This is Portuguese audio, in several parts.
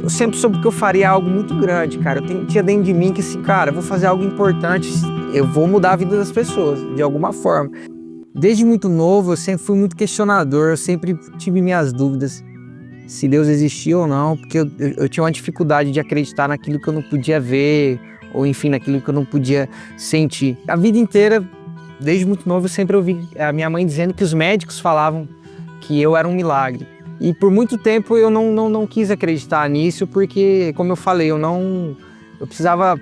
eu sempre soube que eu faria algo muito grande, cara. Tinha dentro de mim que assim, cara, eu vou fazer algo importante, eu vou mudar a vida das pessoas, de alguma forma. Desde muito novo, eu sempre fui muito questionador, eu sempre tive minhas dúvidas se Deus existia ou não, porque eu tinha uma dificuldade de acreditar naquilo que eu não podia ver, ou enfim, naquilo que eu não podia sentir. A vida inteira, desde muito novo, eu sempre ouvi a minha mãe dizendo que os médicos falavam que eu era um milagre. E por muito tempo eu não quis acreditar nisso, porque, como eu falei, eu precisava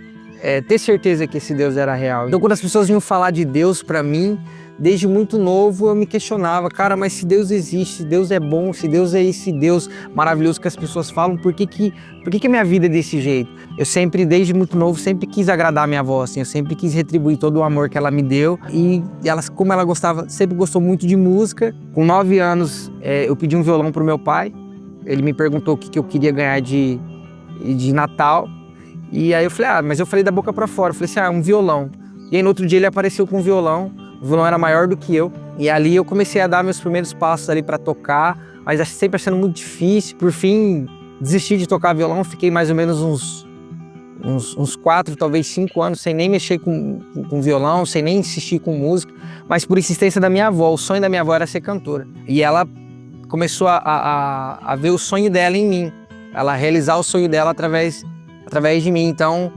ter certeza que esse Deus era real. Então, quando as pessoas vinham falar de Deus para mim, desde muito novo eu me questionava, cara, mas se Deus existe, se Deus é bom, se Deus é esse Deus maravilhoso que as pessoas falam, por que a minha vida é desse jeito? Eu sempre, desde muito novo, sempre quis agradar a minha avó, assim, eu sempre quis retribuir todo o amor que ela me deu. E ela, como ela gostava, sempre gostou muito de música. Com 9 anos, eu pedi um violão pro meu pai. Ele me perguntou o que eu queria ganhar de Natal. E aí eu falei, mas eu falei da boca pra fora, eu falei assim, um violão. E aí no outro dia ele apareceu com um violão. O violão era maior do que eu, e ali eu comecei a dar meus primeiros passos ali para tocar, mas sempre achando muito difícil. Por fim, desisti de tocar violão, fiquei mais ou menos uns 4, talvez 5 anos sem nem mexer com violão, sem nem insistir com música, mas por insistência da minha avó. O sonho da minha avó era ser cantora, e ela começou a ver o sonho dela em mim, ela realizar o sonho dela através de mim. Então,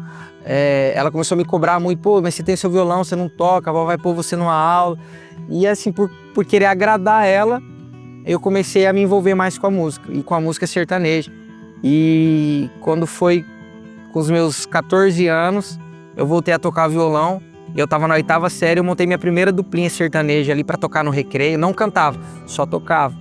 ela começou a me cobrar muito, pô, mas você tem seu violão, você não toca, a avó vai pôr você numa aula. E assim, por querer agradar ela, eu comecei a me envolver mais com a música, e com a música sertaneja. E quando foi com os meus 14 anos, eu voltei a tocar violão. Eu estava na 8ª série, eu montei minha primeira duplinha sertaneja ali para tocar no recreio. Não cantava, só tocava.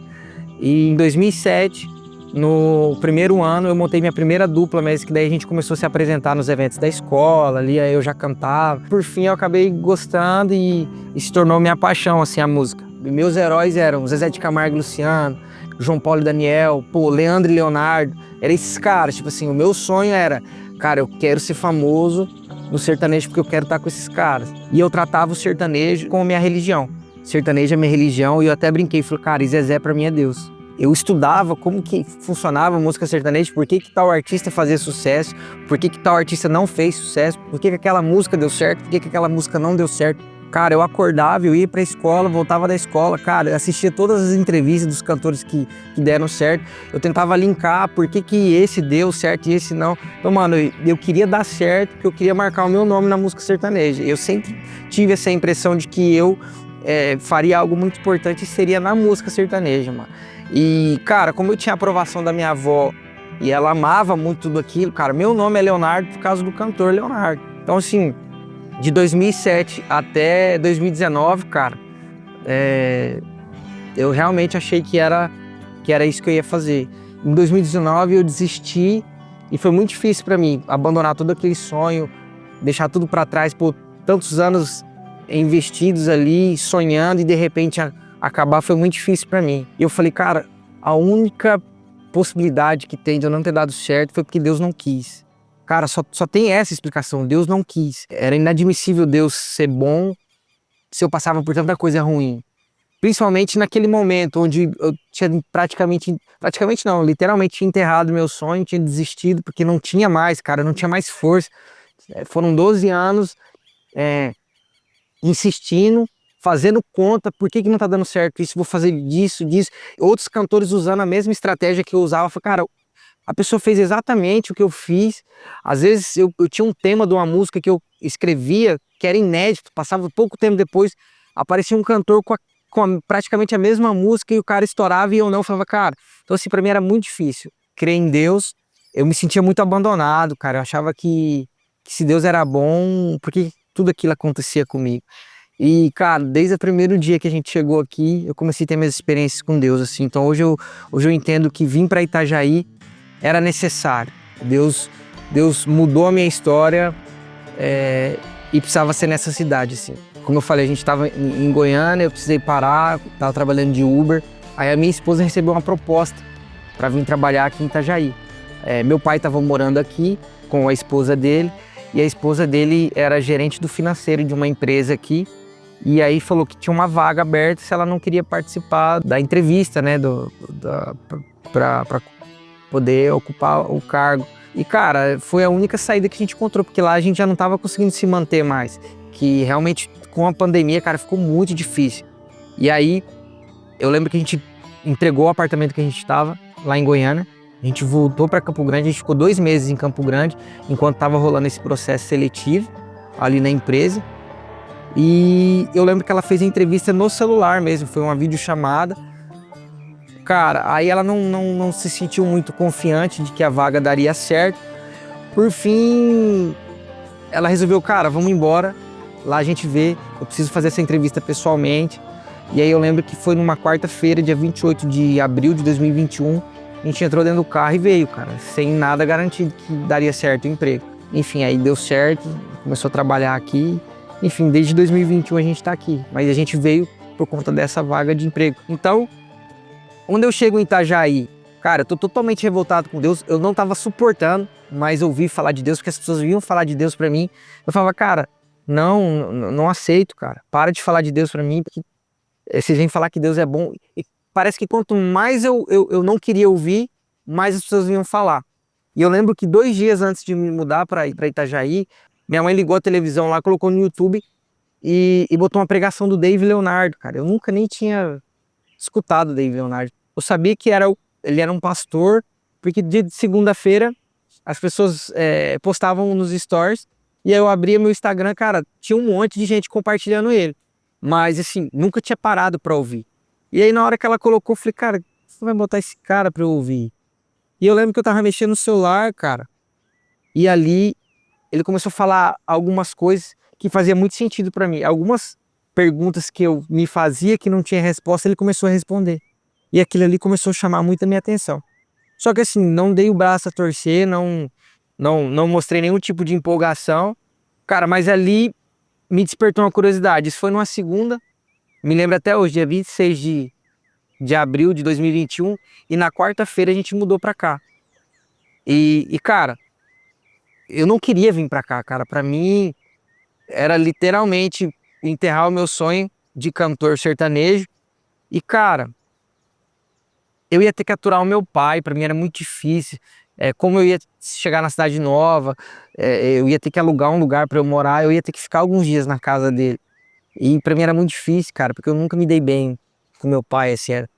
E em 2007, no primeiro ano, eu montei minha primeira dupla, mas que daí a gente começou a se apresentar nos eventos da escola, ali aí eu já cantava. Por fim, eu acabei gostando e se tornou minha paixão, assim, a música. Meus heróis eram Zezé de Camargo e Luciano, João Paulo e Daniel, Leandro e Leonardo. Eram esses caras, tipo assim, o meu sonho era, cara, eu quero ser famoso no sertanejo porque eu quero estar com esses caras. E eu tratava o sertanejo como minha religião. Sertanejo é minha religião, e eu até brinquei, falei, cara, e Zezé pra mim é Deus. Eu estudava como que funcionava a música sertaneja, por que tal artista fazia sucesso, por que tal artista não fez sucesso, por que aquela música deu certo, por que aquela música não deu certo. Cara, eu acordava, eu ia pra escola, voltava da escola, cara, eu assistia todas as entrevistas dos cantores que deram certo, eu tentava linkar por que esse deu certo e esse não. Então, mano, eu queria dar certo, porque eu queria marcar o meu nome na música sertaneja. Eu sempre tive essa impressão de que eu faria algo muito importante e seria na música sertaneja, mano. E, cara, como eu tinha a aprovação da minha avó e ela amava muito tudo aquilo, cara, meu nome é Leonardo por causa do cantor Leonardo. Então, assim, de 2007 até 2019, cara, eu realmente achei que era isso que eu ia fazer. Em 2019 eu desisti e foi muito difícil para mim abandonar todo aquele sonho, deixar tudo para trás por tantos anos investidos ali, sonhando, e de repente acabar foi muito difícil para mim. E eu falei, cara, a única possibilidade que tem de eu não ter dado certo foi porque Deus não quis. Cara, só tem essa explicação, Deus não quis. Era inadmissível Deus ser bom se eu passava por tanta coisa ruim. Principalmente naquele momento onde eu tinha praticamente não, literalmente tinha enterrado meu sonho, tinha desistido porque não tinha mais, cara, não tinha mais força. Foram 12 anos insistindo, fazendo conta, por que não tá dando certo isso, vou fazer disso. Outros cantores usando a mesma estratégia que eu usava. Eu falei, cara, a pessoa fez exatamente o que eu fiz. Às vezes eu tinha um tema de uma música que eu escrevia, que era inédito, passava pouco tempo depois, aparecia um cantor com praticamente a mesma música e o cara estourava e eu não. Eu falava, cara, então assim, pra mim era muito difícil crer em Deus. Eu me sentia muito abandonado, cara, eu achava que se Deus era bom, por que tudo aquilo acontecia comigo? E, cara, desde o primeiro dia que a gente chegou aqui, eu comecei a ter minhas experiências com Deus, assim. Então hoje eu entendo que vir para Itajaí era necessário. Deus mudou a minha história e precisava ser nessa cidade, assim. Como eu falei, a gente estava em Goiânia, eu precisei parar, estava trabalhando de Uber. Aí a minha esposa recebeu uma proposta para vir trabalhar aqui em Itajaí. Meu pai estava morando aqui com a esposa dele, e a esposa dele era gerente do financeiro de uma empresa aqui. E aí falou que tinha uma vaga aberta se ela não queria participar da entrevista, né, para poder ocupar o cargo. E, cara, foi a única saída que a gente encontrou, porque lá a gente já não tava conseguindo se manter mais. Que realmente, com a pandemia, cara, ficou muito difícil. E aí, eu lembro que a gente entregou o apartamento que a gente estava lá em Goiânia. A gente voltou para Campo Grande, a gente ficou 2 meses em Campo Grande, enquanto estava rolando esse processo seletivo ali na empresa. E eu lembro que ela fez a entrevista no celular mesmo, foi uma videochamada. Cara, aí ela não se sentiu muito confiante de que a vaga daria certo. Por fim, ela resolveu, cara, vamos embora. Lá a gente vê, eu preciso fazer essa entrevista pessoalmente. E aí eu lembro que foi numa quarta-feira, dia 28 de abril de 2021, a gente entrou dentro do carro e veio, cara, sem nada garantido que daria certo o emprego. Enfim, aí deu certo, começou a trabalhar aqui. Enfim, desde 2021 a gente tá aqui, mas a gente veio por conta dessa vaga de emprego. Então, quando eu chego em Itajaí, cara, eu tô totalmente revoltado com Deus, eu não tava suportando mais ouvir falar de Deus, porque as pessoas vinham falar de Deus pra mim. Eu falava, cara, não aceito, cara, para de falar de Deus pra mim, porque vocês vêm falar que Deus é bom. E parece que quanto mais eu não queria ouvir, mais as pessoas vinham falar. E eu lembro que 2 dias antes de me mudar para Itajaí, minha mãe ligou a televisão lá, colocou no YouTube e botou uma pregação do Dave Leonardo, cara. Eu nunca nem tinha escutado o Dave Leonardo. Eu sabia que ele era um pastor, porque dia de segunda-feira as pessoas postavam nos stories, e aí eu abria meu Instagram, cara, tinha um monte de gente compartilhando ele. Mas assim, nunca tinha parado para ouvir. E aí na hora que ela colocou, eu falei, cara, você vai botar esse cara para eu ouvir? E eu lembro que eu tava mexendo no celular, cara, e ali ele começou a falar algumas coisas que fazia muito sentido para mim. Algumas perguntas que eu me fazia que não tinha resposta, ele começou a responder. E aquilo ali começou a chamar muito a minha atenção. Só que assim, não dei o braço a torcer, não mostrei nenhum tipo de empolgação. Cara, mas ali me despertou uma curiosidade. Isso foi numa segunda, me lembro até hoje, dia 26 de abril de 2021, e na quarta-feira a gente mudou pra cá. E cara, eu não queria vir pra cá, cara. Pra mim, era literalmente enterrar o meu sonho de cantor sertanejo. E cara, eu ia ter que aturar o meu pai, pra mim era muito difícil. Como eu ia chegar na cidade nova, eu ia ter que alugar um lugar pra eu morar, eu ia ter que ficar alguns dias na casa dele. E pra mim era muito difícil, cara, porque eu nunca me dei bem com meu pai, assim, era.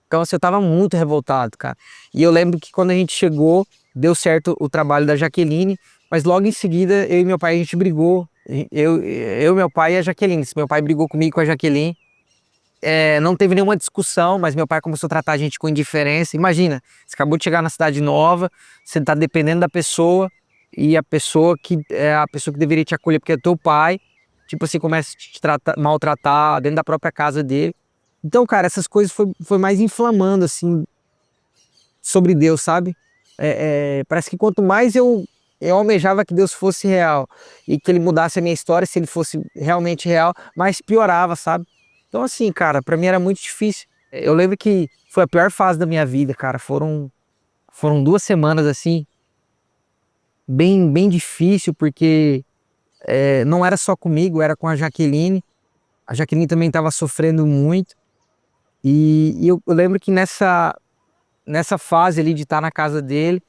Então, assim, eu tava muito revoltado, cara. E eu lembro que quando a gente chegou, deu certo o trabalho da Jaqueline, mas logo em seguida, eu e meu pai, a gente brigou. Meu pai e a Jaqueline. Meu pai brigou comigo com a Jaqueline. Não teve nenhuma discussão, mas meu pai começou a tratar a gente com indiferença. Imagina, você acabou de chegar na cidade nova, você tá dependendo da pessoa, e a pessoa que é a pessoa que deveria te acolher, porque é teu pai, tipo assim, começa a te maltratar dentro da própria casa dele. Então, cara, essas coisas foi mais inflamando, assim, sobre Deus, sabe? Parece que quanto mais eu almejava que Deus fosse real e que ele mudasse a minha história, se ele fosse realmente real, mais piorava, sabe? Então, assim, cara, pra mim era muito difícil. Eu lembro que foi a pior fase da minha vida, cara. Foram 2 semanas, assim, bem difícil, porque não era só comigo, era com a Jaqueline. A Jaqueline também estava sofrendo muito. E eu lembro que nessa fase ali de estar na casa dele,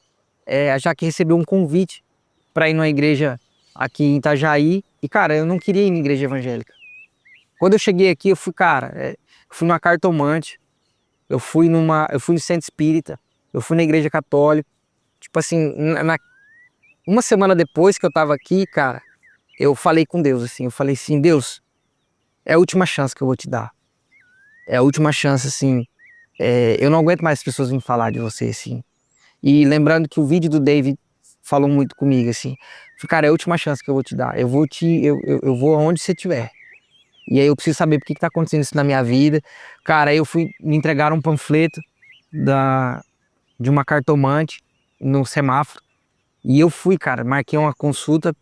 a Jaque recebeu um convite para ir numa igreja aqui em Itajaí. E, cara, eu não queria ir em igreja evangélica. Quando eu cheguei aqui, eu fui, cara, eu fui numa cartomante, eu fui no centro espírita, eu fui na igreja católica. Tipo assim, uma semana depois que eu tava aqui, cara, eu falei com Deus, assim, eu falei assim, Deus, é a última chance que eu vou te dar. É a última chance, assim, eu não aguento mais as pessoas me falar de você, assim. E lembrando que o vídeo do David falou muito comigo, assim, cara, é a última chance que eu vou te dar, eu vou aonde você estiver. E aí eu preciso saber por que tá acontecendo isso na minha vida. Cara, aí me entregaram um panfleto de uma cartomante no semáforo. E eu fui, cara, marquei uma consulta.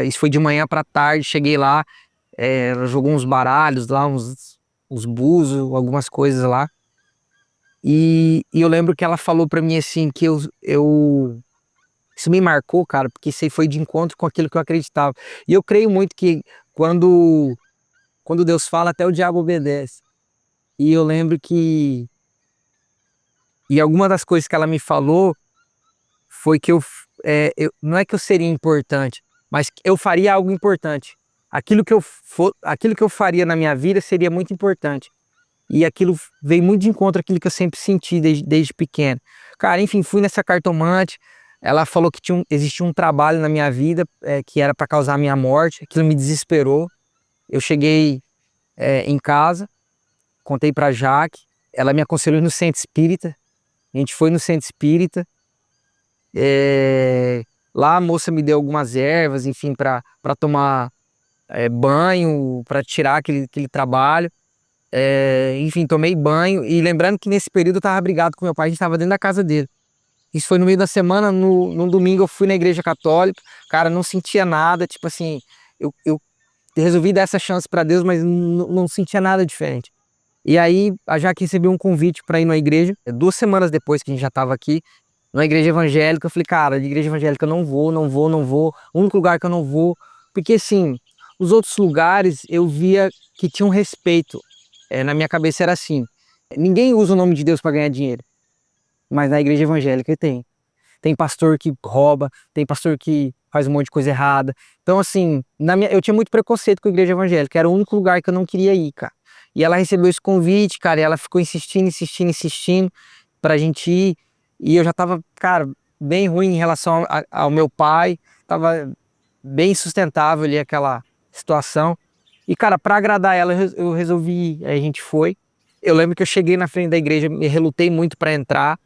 Isso foi de manhã pra tarde, cheguei lá. Ela jogou uns baralhos lá, uns búzios, algumas coisas lá. E eu lembro que ela falou pra mim assim, que isso me marcou, cara, porque isso aí foi de encontro com aquilo que eu acreditava. E eu creio muito que quando Deus fala, até o diabo obedece. E eu lembro que E alguma das coisas que ela me falou foi que não é que eu seria importante, mas que eu faria algo importante. Aquilo que eu faria na minha vida seria muito importante. E aquilo veio muito de encontro àquilo que eu sempre senti desde pequeno. Cara, enfim, fui nessa cartomante. Ela falou que existia um trabalho na minha vida que era para causar a minha morte. Aquilo me desesperou. Eu cheguei em casa, contei para Jaque. Ela me aconselhou no centro espírita. A gente foi no centro espírita. Lá a moça me deu algumas ervas, enfim, para tomar banho, para tirar aquele trabalho. Enfim, tomei banho. E lembrando que nesse período eu tava brigado com meu pai, a gente tava dentro da casa dele. Isso foi no meio da semana. No domingo eu fui na igreja católica. Cara, não sentia nada, tipo assim, eu resolvi dar essa chance para Deus, mas não sentia nada diferente. E aí a Jaque recebeu um convite para ir na igreja, 2 semanas depois que a gente já tava aqui, numa igreja evangélica. Eu falei, cara, de igreja evangélica eu não vou. O único lugar que eu não vou, porque assim, os outros lugares eu via que tinham respeito. Na minha cabeça era assim, ninguém usa o nome de Deus para ganhar dinheiro, mas na igreja evangélica tem. Tem pastor que rouba, tem pastor que faz um monte de coisa errada. Então assim, eu tinha muito preconceito com a igreja evangélica, era o único lugar que eu não queria ir, cara. E ela recebeu esse convite, cara, e ela ficou insistindo pra gente ir. E eu já tava, cara, bem ruim em relação ao meu pai, tava bem insustentável ali aquela situação. E, cara, pra agradar ela, eu resolvi, a gente foi. Eu lembro que eu cheguei na frente da igreja, me relutei muito pra entrar,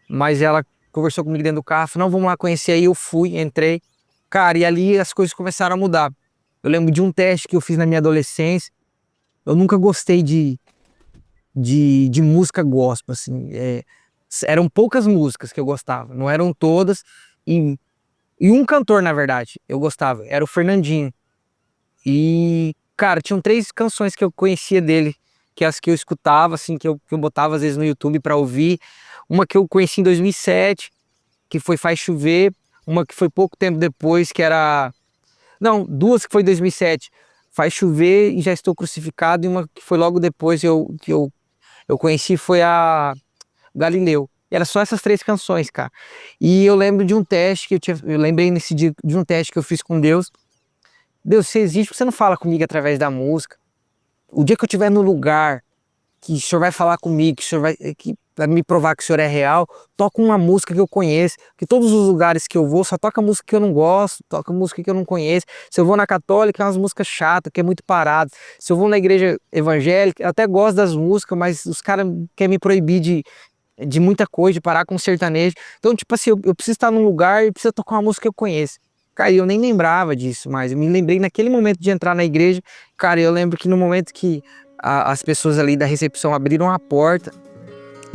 mas ela conversou comigo dentro do carro, falou, não, vamos lá conhecer. Aí eu fui, entrei. Cara, e ali as coisas começaram a mudar. Eu lembro de um teste que eu fiz na minha adolescência. Eu nunca gostei de música gospel, assim. Eram poucas músicas que eu gostava, não eram todas. E um cantor, na verdade, eu gostava, era o Fernandinho. E, cara, tinham 3 canções que eu conhecia dele, que as que eu escutava, assim, que eu botava às vezes no YouTube pra ouvir. Uma que eu conheci em 2007, que foi Faz Chover. Uma que foi pouco tempo depois, que era... Não, 2 que foi em 2007. Faz Chover e Já Estou Crucificado. E uma que foi logo depois que eu conheci foi a Galileu. E era só essas 3 canções, cara. E eu lembro de um teste eu lembrei nesse dia de um teste que eu fiz com Deus. Deus, você existe, porque você não fala comigo através da música. O dia que eu estiver no lugar que o Senhor vai falar comigo, que o Senhor vai me provar que o Senhor é real, toca uma música que eu conheço, que todos os lugares que eu vou só toca música que eu não gosto, toca música que eu não conheço. Se eu vou na católica, é umas músicas chatas, que é muito parado. Se eu vou na igreja evangélica, eu até gosto das músicas, mas os caras querem me proibir de muita coisa, de parar com sertanejo. Então, tipo assim, eu preciso estar num lugar e preciso tocar uma música que eu conheço. Cara, eu nem lembrava disso, mas eu me lembrei naquele momento de entrar na igreja. Cara, eu lembro que no momento que as pessoas ali da recepção abriram a porta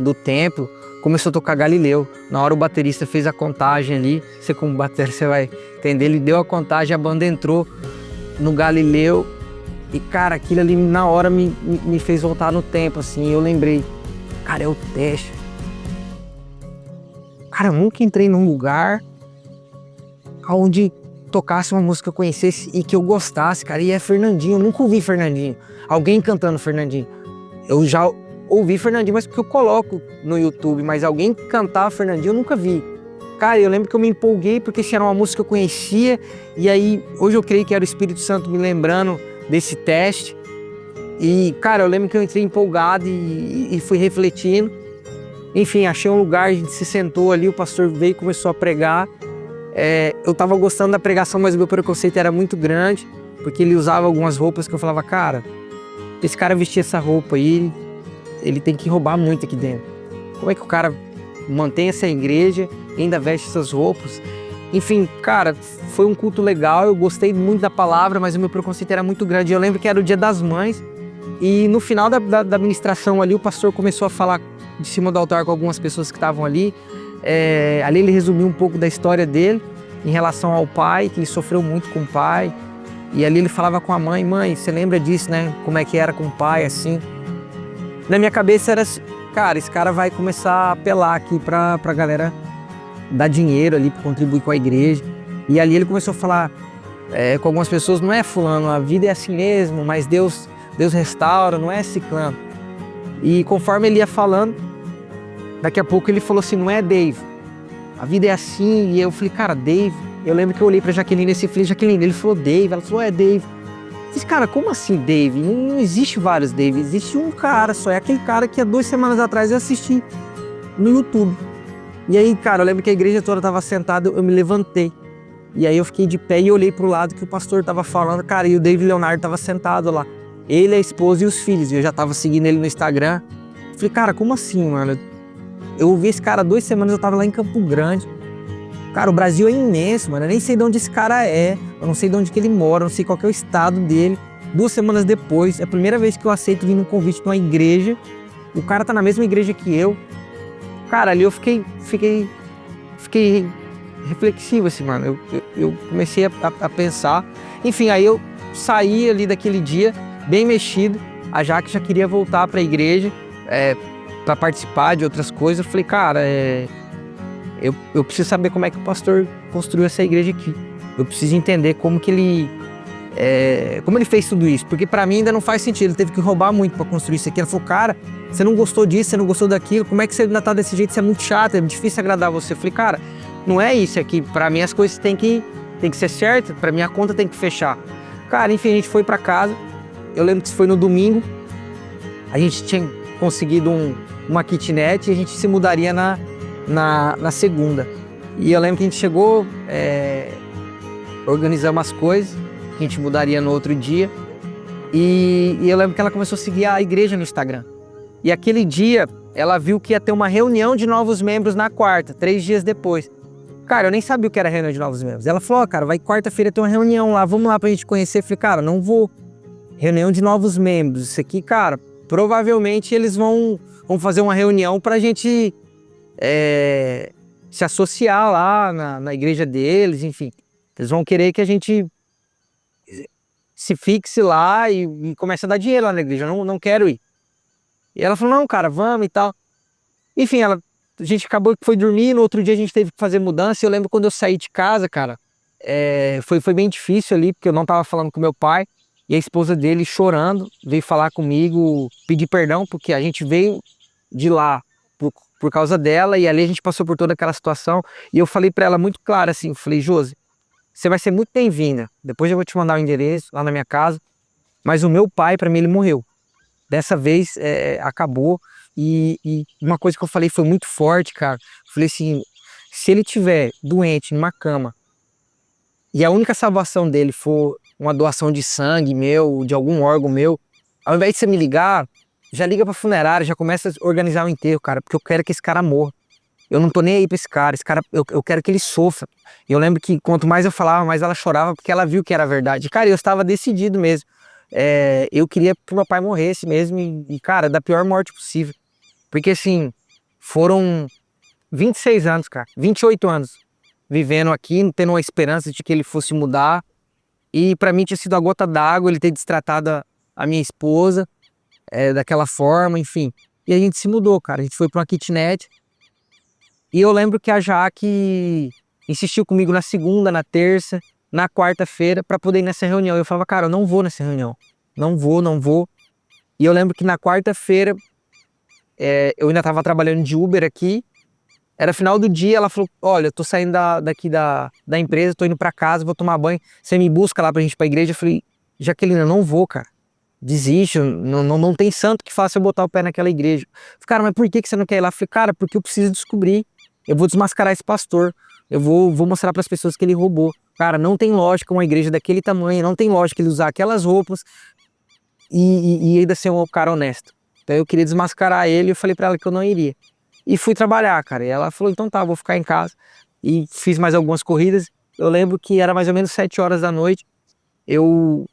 do templo, começou a tocar Galileu. Na hora o baterista fez a contagem ali, você como baterista você vai entender, ele deu a contagem, a banda entrou no Galileu e, cara, aquilo ali na hora me fez voltar no tempo, assim. Eu lembrei, cara, é o teste. Cara, eu nunca entrei num lugar onde tocasse uma música que eu conhecesse e que eu gostasse, cara, e é Fernandinho. Eu nunca ouvi Fernandinho, alguém cantando Fernandinho. Eu já ouvi Fernandinho, mas porque eu coloco no YouTube, mas alguém cantar Fernandinho eu nunca vi. Cara, eu lembro que eu me empolguei porque era uma música que eu conhecia, e aí hoje eu creio que era o Espírito Santo me lembrando desse teste. E, cara, eu lembro que eu entrei empolgado e fui refletindo. Enfim, achei um lugar, a gente se sentou ali, o pastor veio e começou a pregar. Eu tava gostando da pregação, mas o meu preconceito era muito grande, porque ele usava algumas roupas que eu falava, cara, esse cara vestir essa roupa aí, ele tem que roubar muito aqui dentro. Como é que o cara mantém essa igreja e ainda veste essas roupas? Enfim, cara, foi um culto legal, eu gostei muito da palavra, mas o meu preconceito era muito grande. Eu lembro que era o Dia das Mães, e no final da ministração ali, o pastor começou a falar de cima do altar com algumas pessoas que estavam ali. Ali ele resumiu um pouco da história dele em relação ao pai, que ele sofreu muito com o pai. E ali ele falava com a mãe, você lembra disso, né? Como é que era com o pai, assim. Na minha cabeça era, cara, esse cara vai começar a apelar aqui pra galera dar dinheiro ali, pra contribuir com a igreja. E ali ele começou a falar com algumas pessoas, não é fulano, a vida é assim mesmo, mas Deus restaura, não é ciclano. E conforme ele ia falando, Daqui a pouco ele falou assim, não é, Dave? A vida é assim. E eu falei, cara, Dave. Eu lembro que eu olhei pra Jaqueline e falei, Jaqueline, ele falou Dave. Ela falou, é Dave. Eu falei, cara, como assim Dave? Não existe vários Dave, existe um cara só. É aquele cara que há 2 semanas atrás eu assisti no YouTube. E aí, cara, eu lembro que a igreja toda tava sentada, eu me levantei. E aí eu fiquei de pé e olhei pro lado que o pastor tava falando, cara, e o Dave Leonardo tava sentado lá. Ele, a esposa e os filhos. E eu já tava seguindo ele no Instagram. Eu falei, cara, como assim, mano? Eu ouvi esse cara há 2 semanas, eu tava lá em Campo Grande. Cara, o Brasil é imenso, mano. Eu nem sei de onde esse cara é. Eu não sei de onde que ele mora, eu não sei qual que é o estado dele. 2 semanas depois, é a primeira vez que eu aceito vir num convite de uma igreja. O cara tá na mesma igreja que eu. Cara, ali eu fiquei reflexivo, assim, mano. Eu comecei a pensar. Enfim, aí eu saí ali daquele dia, bem mexido. A Jaque já queria voltar pra igreja, para participar de outras coisas. Eu falei, cara, eu preciso saber como é que o pastor construiu essa igreja aqui. Eu preciso entender como que ele fez tudo isso, porque para mim ainda não faz sentido. Ele teve que roubar muito para construir isso aqui. Ela falou, cara, você não gostou disso, você não gostou daquilo, como é que você ainda tá desse jeito? Você é muito chato, é difícil agradar você. Eu falei, cara, não é isso aqui. Para mim as coisas têm que ser certas, para mim a conta tem que fechar. Cara, enfim, a gente foi para casa. Eu lembro que isso foi no domingo. A gente tinha conseguido uma kitnet e a gente se mudaria na segunda. E eu lembro que a gente chegou, organizamos as coisas, a gente mudaria no outro dia. E eu lembro que ela começou a seguir a igreja no Instagram. E aquele dia, ela viu que ia ter uma reunião de novos membros na quarta, 3 dias depois. Cara, eu nem sabia o que era reunião de novos membros. Ela falou, cara, vai quarta-feira ter uma reunião lá, vamos lá pra gente conhecer. Eu falei, cara, não vou. Reunião de novos membros, isso aqui, cara, provavelmente eles vão fazer uma reunião pra gente se associar lá na igreja deles, enfim. Eles vão querer que a gente se fixe lá e comece a dar dinheiro lá na igreja. Eu não quero ir. E ela falou, não, cara, vamos e tal. Enfim, a gente acabou que foi dormir, no outro dia a gente teve que fazer mudança. Eu lembro quando eu saí de casa, cara, foi bem difícil ali, porque eu não tava falando com meu pai. E a esposa dele chorando, veio falar comigo, pedir perdão, porque a gente veio de lá por causa dela, e ali a gente passou por toda aquela situação. E eu falei pra ela muito claro assim, falei, Josi, você vai ser muito bem-vinda, depois eu vou te mandar o endereço lá na minha casa, mas o meu pai, pra mim, ele morreu. Dessa vez, acabou, e uma coisa que eu falei foi muito forte, cara. Eu falei assim, se ele tiver doente numa cama, e a única salvação dele for uma doação de sangue meu, de algum órgão meu, ao invés de você me ligar, já liga pra funerária, já começa a organizar o enterro, cara, porque eu quero que esse cara morra. Eu não tô nem aí pra esse cara, eu quero que ele sofra. E eu lembro que quanto mais eu falava, mais ela chorava, porque ela viu que era verdade. Cara, eu estava decidido mesmo. Eu queria que meu pai morresse mesmo, e cara, da pior morte possível. Porque assim, foram 26 anos, cara, 28 anos vivendo aqui, tendo uma esperança de que ele fosse mudar. E pra mim tinha sido a gota d'água ele ter destratado a minha esposa daquela forma, enfim. E a gente se mudou, cara. A gente foi pra uma kitnet. E eu lembro que a Jaque insistiu comigo na segunda, na terça, na quarta-feira pra poder ir nessa reunião. Eu falava, cara, eu não vou nessa reunião. Não vou. E eu lembro que na quarta-feira eu ainda tava trabalhando de Uber aqui. Era final do dia, ela falou, olha, eu tô saindo daqui da empresa, tô indo pra casa, vou tomar banho, você me busca lá pra gente ir pra igreja. Eu falei, Jaqueline, eu não vou, cara, desiste, não tem santo que faça eu botar o pé naquela igreja. Eu falei, cara, mas por que você não quer ir lá? Eu falei, cara, porque eu preciso descobrir, eu vou desmascarar esse pastor, eu vou mostrar pras pessoas que ele roubou. Cara, não tem lógica uma igreja daquele tamanho, não tem lógica ele usar aquelas roupas e ainda ser um cara honesto. Então eu queria desmascarar ele e eu falei pra ela que eu não iria. E fui trabalhar, cara. E ela falou, então tá, vou ficar em casa. E fiz mais algumas corridas. Eu lembro que era mais ou menos 7 horas da noite. Eu,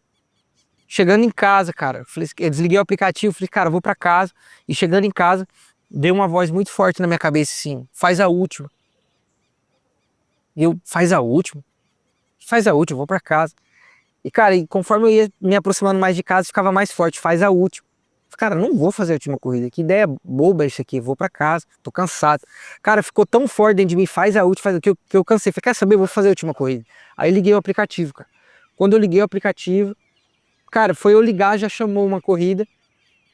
chegando em casa, cara, eu desliguei o aplicativo, falei, cara, eu vou pra casa. E chegando em casa, deu uma voz muito forte na minha cabeça, assim, faz a última. E eu, faz a última? Faz a última, vou pra casa. E, cara, conforme eu ia me aproximando mais de casa, ficava mais forte, faz a última. Cara, não vou fazer a última corrida, que ideia boba isso aqui, vou pra casa, tô cansado. Cara, ficou tão forte dentro de mim, faz a última, que eu cansei. Falei, quer saber, vou fazer a última corrida. Aí liguei o aplicativo, cara. Quando eu liguei o aplicativo, cara, foi eu ligar, já chamou uma corrida,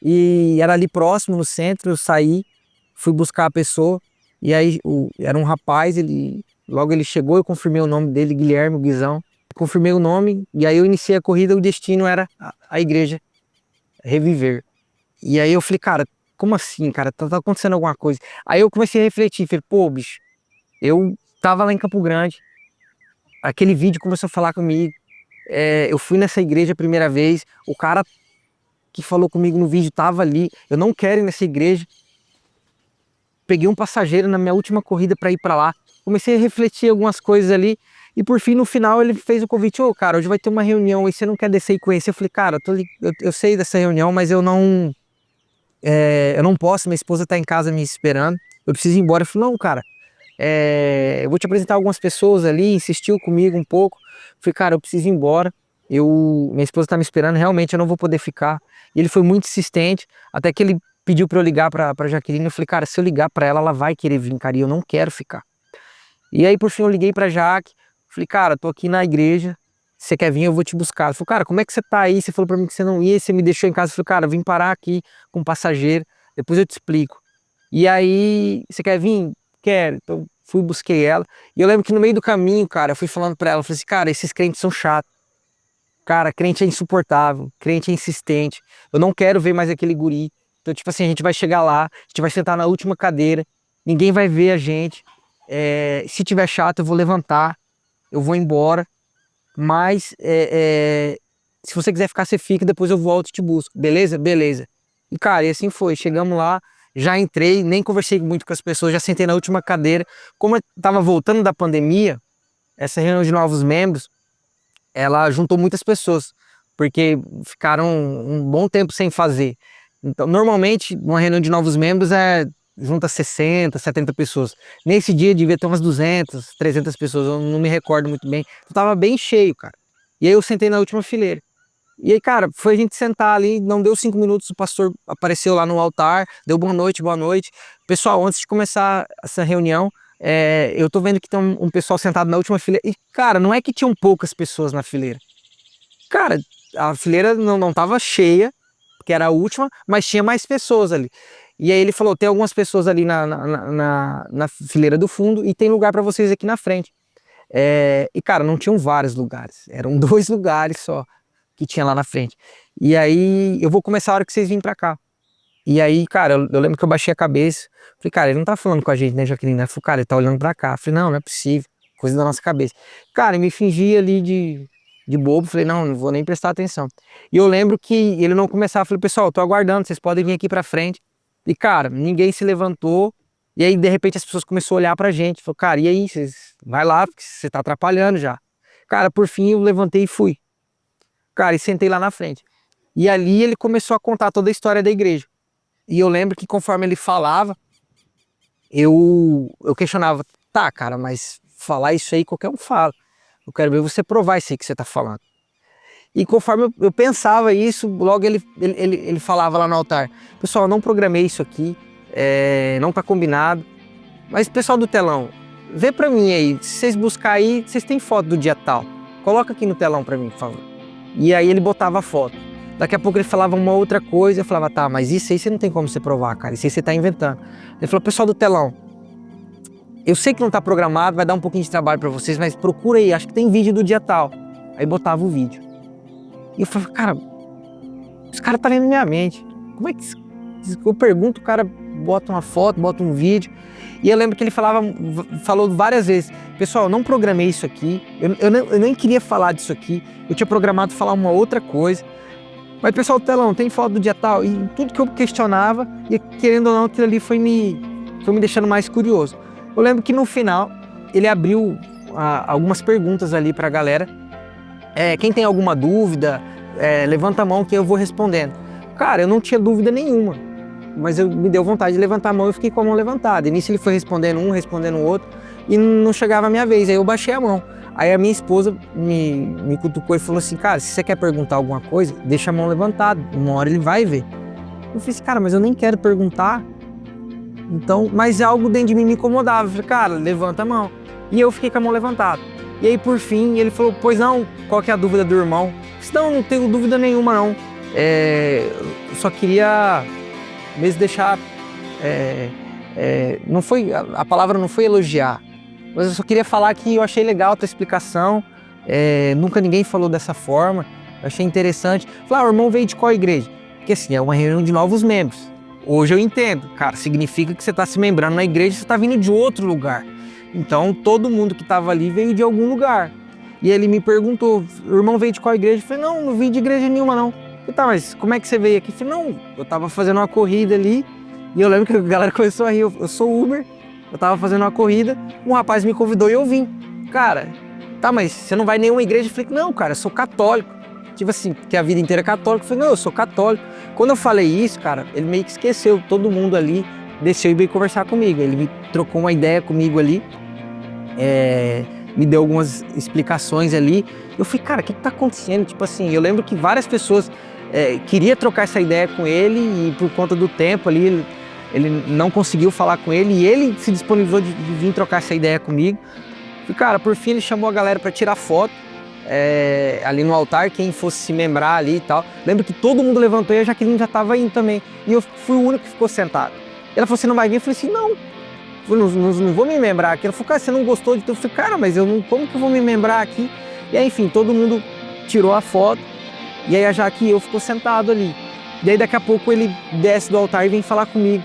e era ali próximo, no centro, eu saí, fui buscar a pessoa, e aí era um rapaz, logo ele chegou, eu confirmei o nome dele, Guilherme, o Guizão, confirmei o nome, e aí eu iniciei a corrida, o destino era a igreja Reviver. E aí eu falei, cara, como assim, cara, tá acontecendo alguma coisa. Aí eu comecei a refletir, falei, pô, bicho, eu tava lá em Campo Grande, aquele vídeo começou a falar comigo, eu fui nessa igreja a primeira vez, o cara que falou comigo no vídeo tava ali, eu não quero ir nessa igreja, peguei um passageiro na minha última corrida para ir para lá, comecei a refletir algumas coisas ali, e por fim, no final, ele fez o convite, ô, cara, hoje vai ter uma reunião aí, você não quer descer e conhecer? Eu falei, cara, eu sei dessa reunião, mas eu não posso, minha esposa tá em casa me esperando, eu preciso ir embora. Eu falei, não, cara, eu vou te apresentar algumas pessoas ali, insistiu comigo um pouco, eu falei, cara, eu preciso ir embora, minha esposa tá me esperando, realmente eu não vou poder ficar. E ele foi muito insistente, até que ele pediu para eu ligar para Jaqueline. Eu falei, cara, se eu ligar para ela, ela vai querer vir, cara, e eu não quero ficar. E aí, por fim, eu liguei para Jaque, falei, cara, tô aqui na igreja, você quer vir, eu vou te buscar. Ela falou, cara, como é que você tá aí? Você falou para mim que você não ia, você me deixou em casa. Eu falei, cara, eu vim parar aqui com um passageiro, depois eu te explico. E aí, você quer vir? Quero. Então, fui, busquei ela. E eu lembro que no meio do caminho, cara, eu fui falando para ela, eu falei assim, cara, esses crentes são chatos. Cara, crente é insuportável, crente é insistente. Eu não quero ver mais aquele guri. Então, tipo assim, a gente vai chegar lá, a gente vai sentar na última cadeira, ninguém vai ver a gente. Se tiver chato, eu vou levantar, eu vou embora. Mas, se você quiser ficar, você fica, depois eu volto e te busco. Beleza? Beleza. E, cara, e assim foi. Chegamos lá, já entrei, nem conversei muito com as pessoas, já sentei na última cadeira. Como eu tava voltando da pandemia, essa reunião de novos membros, ela juntou muitas pessoas, porque ficaram um bom tempo sem fazer. Então, normalmente, uma reunião de novos membros junta 60, 70 pessoas. Nesse dia devia ter umas 200, 300 pessoas, eu não me recordo muito bem. Então, tava bem cheio, cara. E aí eu sentei na última fileira. E aí, cara, foi a gente sentar ali, não deu 5 minutos, o pastor apareceu lá no altar, deu boa noite, boa noite. Pessoal, antes de começar essa reunião, eu tô vendo que tem um pessoal sentado na última fileira. E, cara, não é que tinham poucas pessoas na fileira. Cara, a fileira não tava cheia, porque era a última, mas tinha mais pessoas ali. E aí ele falou, tem algumas pessoas ali na fileira do fundo e tem lugar para vocês aqui na frente. E, cara, não tinham vários lugares, eram 2 lugares só que tinha lá na frente. E aí eu vou começar a hora que vocês virem para cá. E aí, cara, eu lembro que eu baixei a cabeça, falei, cara, ele não tá falando com a gente, né, Jaqueline? Ele falou, cara, ele tá olhando pra cá. Eu falei, não é possível, coisa da nossa cabeça. Cara, eu me fingi ali de bobo, falei, não vou nem prestar atenção. E eu lembro que ele não começava, falei, pessoal, eu tô aguardando, vocês podem vir aqui pra frente. E, cara, ninguém se levantou, e aí, de repente, as pessoas começaram a olhar pra gente, falou, cara, e aí, vai lá, porque você tá atrapalhando já. Cara, por fim, eu levantei e fui. Cara, e sentei lá na frente. E ali ele começou a contar toda a história da igreja. E eu lembro que conforme ele falava, eu questionava, tá, cara, mas falar isso aí qualquer um fala. Eu quero ver você provar isso aí que você tá falando. E conforme eu pensava isso, logo ele falava lá no altar, pessoal, eu não programei isso aqui, não tá combinado, mas pessoal do telão, vê pra mim aí, se vocês buscarem aí, vocês têm foto do dia tal, coloca aqui no telão pra mim, por favor. E aí ele botava a foto. Daqui a pouco ele falava uma outra coisa, eu falava, tá, mas isso aí você não tem como você provar, cara, isso aí você tá inventando. Ele falou, pessoal do telão, eu sei que não tá programado, vai dar um pouquinho de trabalho pra vocês, mas procura aí, acho que tem vídeo do dia tal. Aí botava o vídeo. E eu falava, cara, esse cara tá lendo minha mente. Como é que eu pergunto, o cara bota uma foto, bota um vídeo. E eu lembro que ele falou várias vezes, pessoal, eu não programei isso aqui, eu nem queria falar disso aqui, eu tinha programado falar uma outra coisa. Mas pessoal do telão, tem foto do dia tal? E tudo que eu questionava, e querendo ou não, aquilo ali foi me deixando mais curioso. Eu lembro que no final, ele abriu algumas perguntas ali pra galera. Quem tem alguma dúvida, levanta a mão que eu vou respondendo. Cara, eu não tinha dúvida nenhuma, mas me deu vontade de levantar a mão e eu fiquei com a mão levantada. E nisso ele foi respondendo um, respondendo o outro, e não chegava a minha vez, aí eu baixei a mão. Aí a minha esposa me cutucou e falou assim, cara, se você quer perguntar alguma coisa, deixa a mão levantada, uma hora ele vai ver. Eu falei assim, cara, mas eu nem quero perguntar. Então, mas algo dentro de mim me incomodava. Eu falei, cara, levanta a mão. E eu fiquei com a mão levantada. E aí, por fim, ele falou, pois não, qual que é a dúvida do irmão? Eu disse, não tenho dúvida nenhuma, não. Eu só queria mesmo deixar não foi, a palavra não foi elogiar, mas eu só queria falar que eu achei legal a tua explicação, nunca ninguém falou dessa forma, eu achei interessante. Falei, o irmão veio de qual igreja? Porque assim, é uma reunião de novos membros. Hoje eu entendo, cara, significa que você está se membrando na igreja, você está vindo de outro lugar. Então todo mundo que estava ali veio de algum lugar. E ele me perguntou, o irmão veio de qual igreja? Eu falei, não vim de igreja nenhuma não. Eu falei, tá, mas como é que você veio aqui? Eu falei, não, eu tava fazendo uma corrida ali, e eu lembro que a galera começou a rir, eu sou Uber, eu tava fazendo uma corrida, um rapaz me convidou e eu vim. Cara, tá, mas você não vai em nenhuma igreja? Eu falei, não, cara, eu sou católico. Tipo assim, que a vida inteira é católico. Eu falei, não, eu sou católico. Quando eu falei isso, cara, ele meio que esqueceu, todo mundo ali desceu e veio conversar comigo. Ele me trocou uma ideia comigo ali, me deu algumas explicações ali. Eu falei, cara, o que tá acontecendo? Tipo assim, eu lembro que várias pessoas queriam trocar essa ideia com ele e por conta do tempo ali, ele não conseguiu falar com ele e ele se disponibilizou de vir trocar essa ideia comigo. E, cara, por fim ele chamou a galera para tirar foto ali no altar, quem fosse se membrar ali e tal. Lembro que todo mundo levantou e a Jaqueline já estava indo também. E eu fui o único que ficou sentado. Ela falou, você não vai vir? Eu falei assim, não. Não vou me membrar aqui. Ela falou, cara, você não gostou de tudo? Eu falei, cara, mas como que eu vou me membrar aqui? E aí, enfim, todo mundo tirou a foto. E aí a Jaque e eu ficou sentado ali. E aí daqui a pouco ele desce do altar e vem falar comigo.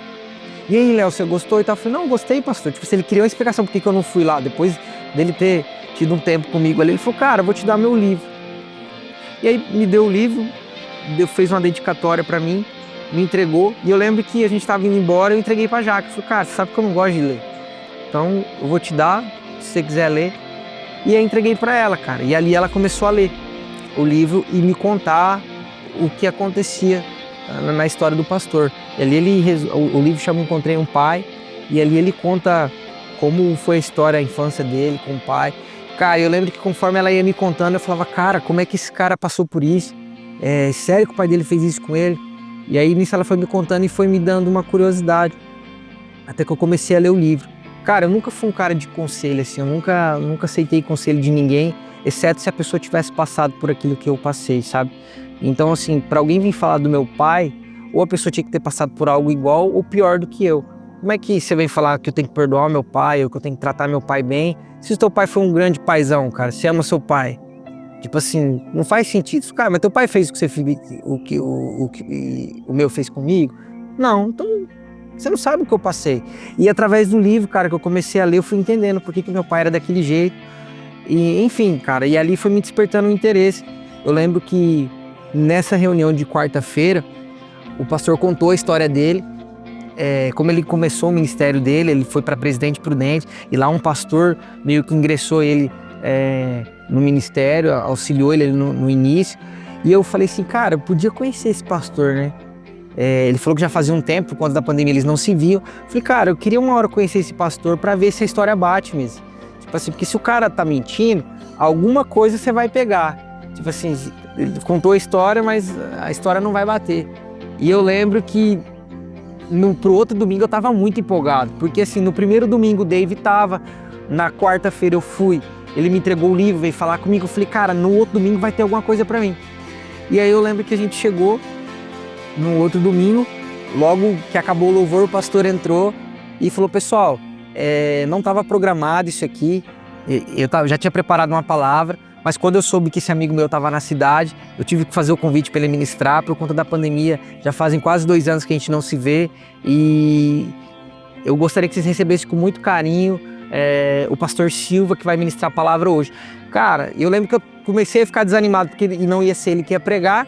E aí, Léo, você gostou e tal? Eu falei, não, gostei, pastor. Tipo, se ele queria uma explicação por que eu não fui lá. Depois dele ter tido um tempo comigo ali, ele falou, cara, eu vou te dar meu livro. E aí me deu o livro, fez uma dedicatória pra mim, me entregou. E eu lembro que a gente tava indo embora, eu entreguei pra Jaque. Eu falei, cara, você sabe que eu não gosto de ler. Então eu vou te dar, se você quiser ler. E aí entreguei pra ela, cara. E ali ela começou a ler o livro e me contar o que acontecia na história do pastor. E ali o livro chama Encontrei um Pai. E ali ele conta como foi a história, a infância dele com o pai. Cara, eu lembro que conforme ela ia me contando, eu falava, cara, como é que esse cara passou por isso? É sério que o pai dele fez isso com ele? E aí nisso ela foi me contando e foi me dando uma curiosidade. Até que eu comecei a ler o livro. Cara, eu nunca fui um cara de conselho, assim, eu nunca aceitei conselho de ninguém, exceto se a pessoa tivesse passado por aquilo que eu passei, sabe? Então, assim, para alguém vir falar do meu pai, ou a pessoa tinha que ter passado por algo igual ou pior do que eu. Como é que você vem falar que eu tenho que perdoar meu pai, ou que eu tenho que tratar meu pai bem, se o teu pai foi um grande paizão, cara, você ama seu pai? Tipo assim, não faz sentido isso, cara, mas teu pai fez o que o meu fez comigo? Não, então você não sabe o que eu passei. E através do livro, cara, que eu comecei a ler, eu fui entendendo por que meu pai era daquele jeito. E enfim, cara, e ali foi me despertando um interesse. Eu lembro que nessa reunião de quarta-feira, o pastor contou a história dele, como ele começou o ministério dele. Ele foi para Presidente Prudente e lá um pastor meio que ingressou ele no ministério, auxiliou ele no início. E eu falei assim, cara, eu podia conhecer esse pastor, né? Ele falou que já fazia um tempo, por conta da pandemia eles não se viam. Eu falei, cara, eu queria uma hora conhecer esse pastor para ver se a história bate mesmo. Tipo assim, porque se o cara tá mentindo, alguma coisa você vai pegar. Tipo assim, ele contou a história, mas a história não vai bater. E eu lembro que pro outro domingo eu tava muito empolgado, porque assim, no primeiro domingo o Dave tava, na quarta-feira eu fui, ele me entregou o livro, veio falar comigo, eu falei, cara, no outro domingo vai ter alguma coisa pra mim. E aí eu lembro que a gente chegou no outro domingo, logo que acabou o louvor, o pastor entrou e falou, pessoal, não estava programado isso aqui, eu já tinha preparado uma palavra, mas quando eu soube que esse amigo meu estava na cidade, eu tive que fazer o convite para ele ministrar por conta da pandemia. Já fazem quase 2 anos que a gente não se vê e eu gostaria que vocês recebessem com muito carinho o pastor Silva, que vai ministrar a palavra hoje. Cara, eu lembro que eu comecei a ficar desanimado porque não ia ser ele que ia pregar,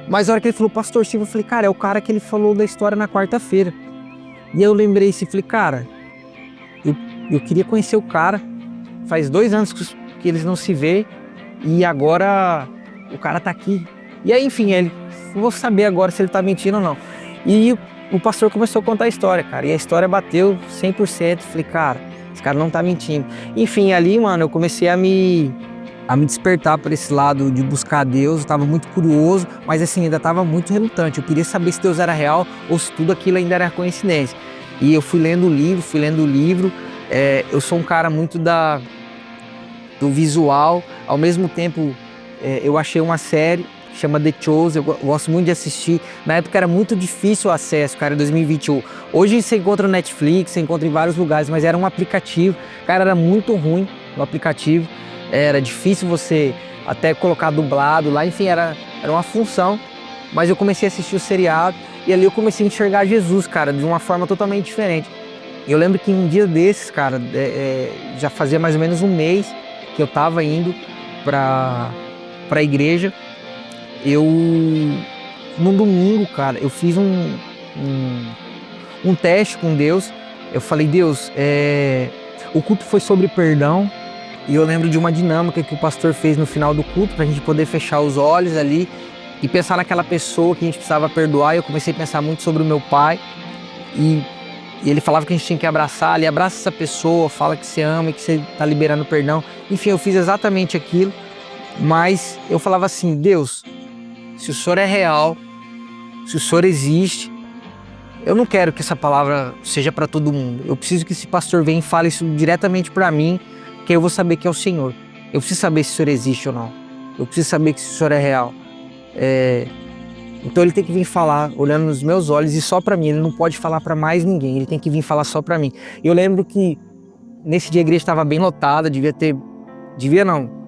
mas na hora que ele falou pastor Silva, eu falei, cara, é o cara que ele falou da história na quarta-feira. E eu lembrei assim, falei, cara, eu queria conhecer o cara, faz 2 anos que eles não se vê e agora o cara tá aqui. E aí, enfim, não vou saber agora se ele tá mentindo ou não. E o pastor começou a contar a história, cara, e a história bateu 100%, falei, cara, esse cara não tá mentindo. Enfim, ali, mano, eu comecei a me despertar por esse lado de buscar Deus. Eu tava muito curioso, mas assim, ainda tava muito relutante. Eu queria saber se Deus era real ou se tudo aquilo ainda era coincidência. E eu fui lendo o livro. Eu sou um cara muito do visual. Ao mesmo tempo, eu achei uma série chama The Chosen, eu gosto muito de assistir. Na época era muito difícil o acesso, cara, em 2021. Hoje você encontra no Netflix, você encontra em vários lugares, mas era um aplicativo, cara, era muito ruim o aplicativo, era difícil você até colocar dublado lá, enfim, era uma função. Mas eu comecei a assistir o seriado e ali eu comecei a enxergar Jesus, cara, de uma forma totalmente diferente. Eu lembro que um dia desses, cara, já fazia mais ou menos um mês que eu tava indo pra igreja. Num domingo, cara, eu fiz um teste com Deus. Eu falei, Deus, o culto foi sobre perdão. E eu lembro de uma dinâmica que o pastor fez no final do culto pra gente poder fechar os olhos ali e pensar naquela pessoa que a gente precisava perdoar. E eu comecei a pensar muito sobre o meu pai. E ele falava que a gente tinha que abraçar. Ele abraça essa pessoa, fala que você ama e que você tá liberando perdão. Enfim, eu fiz exatamente aquilo. Mas eu falava assim, Deus, se o Senhor é real, se o Senhor existe, eu não quero que essa palavra seja para todo mundo. Eu preciso que esse pastor venha e fale isso diretamente para mim, que eu vou saber que é o Senhor. Eu preciso saber se o Senhor existe ou não. Eu preciso saber que se o Senhor é real. Então ele tem que vir falar, olhando nos meus olhos e só para mim. Ele não pode falar para mais ninguém. Ele tem que vir falar só para mim. Eu lembro que nesse dia a igreja estava bem lotada,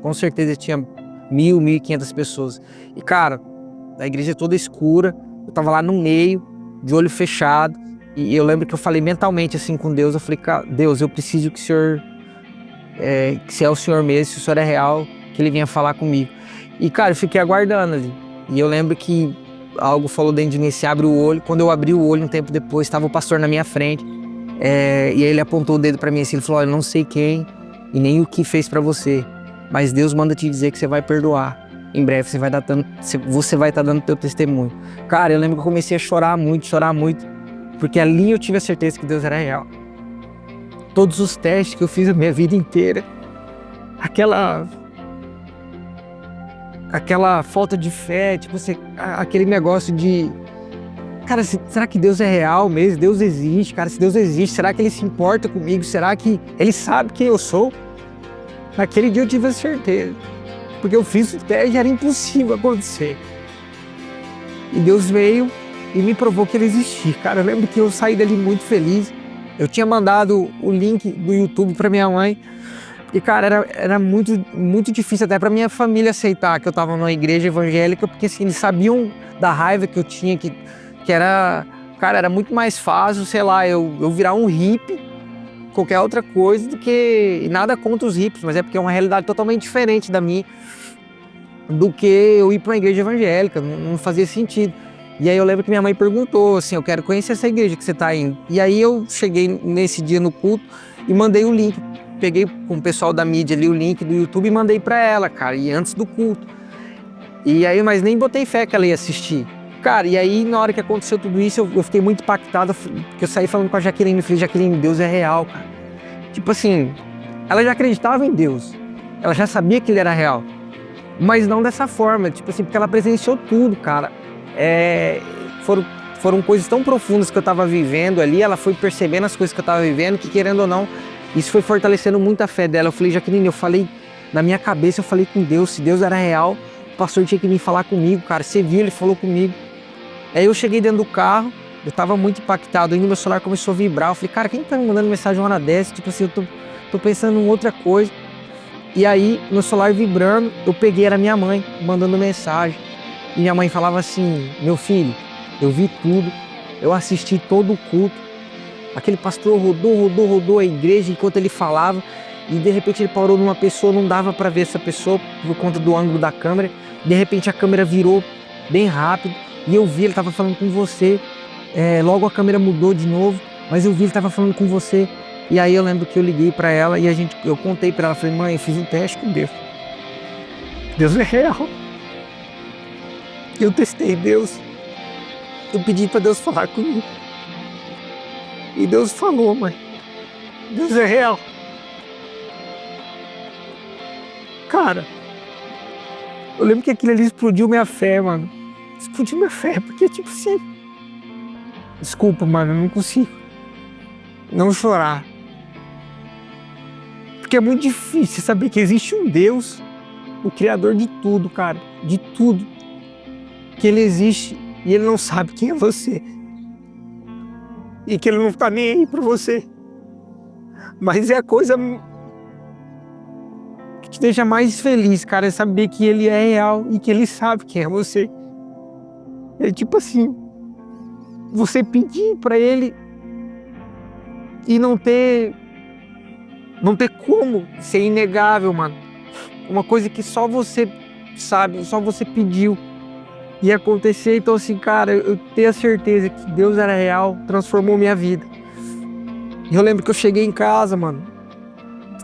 com certeza tinha 1.000, 1.500 pessoas. E cara, a igreja toda escura, eu tava lá no meio, de olho fechado, e eu lembro que eu falei mentalmente assim com Deus, eu falei, cara, Deus, eu preciso que o Senhor, que se é o Senhor mesmo, se o Senhor é real, que Ele venha falar comigo. E cara, eu fiquei aguardando ali, e eu lembro que algo falou dentro de mim, se abre o olho. Quando eu abri o olho, um tempo depois, estava o pastor na minha frente, e aí ele apontou o dedo para mim assim, ele falou, eu não sei quem e nem o que fez para você, mas Deus manda te dizer que você vai perdoar. Em breve você vai estar dando teu testemunho. Cara, eu lembro que eu comecei a chorar muito, porque ali eu tive a certeza que Deus era real. Todos os testes que eu fiz a minha vida inteira, aquela falta de fé, tipo, aquele negócio de, cara, será que Deus é real mesmo? Deus existe, cara, se Deus existe, será que Ele se importa comigo? Será que Ele sabe quem eu sou? Naquele dia eu tive a certeza. Porque eu fiz o teste e era impossível acontecer. E Deus veio e me provou que Ele existia. Cara, eu lembro que eu saí dali muito feliz. Eu tinha mandado o link do YouTube para minha mãe. E, cara, era muito, muito difícil até para minha família aceitar que eu estava numa igreja evangélica, porque assim, eles sabiam da raiva que eu tinha, que era... Cara, era muito mais fácil, sei lá, eu virar um hippie, qualquer outra coisa, do que... E nada contra os hippies, mas é porque é uma realidade totalmente diferente da minha, do que eu ir para uma igreja evangélica, não fazia sentido. E aí eu lembro que minha mãe perguntou assim, eu quero conhecer essa igreja que você está indo. E aí eu cheguei nesse dia no culto e mandei o link, peguei com o pessoal da mídia ali o link do YouTube e mandei para ela, cara, e antes do culto. E aí, mas nem botei fé que ela ia assistir. Cara, e aí na hora que aconteceu tudo isso, eu fiquei muito impactado, porque eu saí falando com a Jaqueline, eu falei, Jaqueline, Deus é real, cara. Tipo assim, ela já acreditava em Deus, ela já sabia que Ele era real. Mas não dessa forma, tipo assim, porque ela presenciou tudo, cara. Foram coisas tão profundas que eu tava vivendo ali, ela foi percebendo as coisas que eu tava vivendo, que querendo ou não, isso foi fortalecendo muito a fé dela. Eu falei, Jaqueline, eu falei, na minha cabeça eu falei com Deus, se Deus era real, o pastor tinha que vir falar comigo, cara. Você viu, ele falou comigo. Aí eu cheguei dentro do carro, eu tava muito impactado, ainda meu celular começou a vibrar. Eu falei, cara, quem tá me mandando mensagem uma hora dessa? Tipo assim, eu tô pensando em outra coisa. E aí, meu celular vibrando, eu peguei, era minha mãe mandando mensagem. E minha mãe falava assim, meu filho, eu vi tudo, eu assisti todo o culto. Aquele pastor rodou a igreja enquanto ele falava. E de repente ele parou numa pessoa, não dava para ver essa pessoa por conta do ângulo da câmera. De repente a câmera virou bem rápido e eu vi, ele estava falando com você. Logo a câmera mudou de novo, mas eu vi, ele estava falando com você. E aí eu lembro que eu liguei para ela e eu contei para ela, falei, mãe, eu fiz um teste com Deus. Deus é real. Eu testei Deus. Eu pedi para Deus falar comigo. E Deus falou, mãe. Deus é real. Cara, eu lembro que aquilo ali explodiu minha fé, mano. Explodiu minha fé, porque tipo assim... Desculpa, mano, eu não consigo não chorar. Porque é muito difícil saber que existe um Deus, o Criador de tudo, cara. De tudo. que ele existe e ele não sabe quem é você. E que ele não tá nem aí pra você. Mas é a coisa que te deixa mais feliz, cara, é saber que ele é real e que ele sabe quem é você. É tipo assim, você pedir pra ele e não ter como ser inegável, mano. Uma coisa que só você sabe, só você pediu e acontecer. Então assim, cara, eu tenho a certeza que Deus era real, transformou minha vida. E eu lembro que eu cheguei em casa, mano,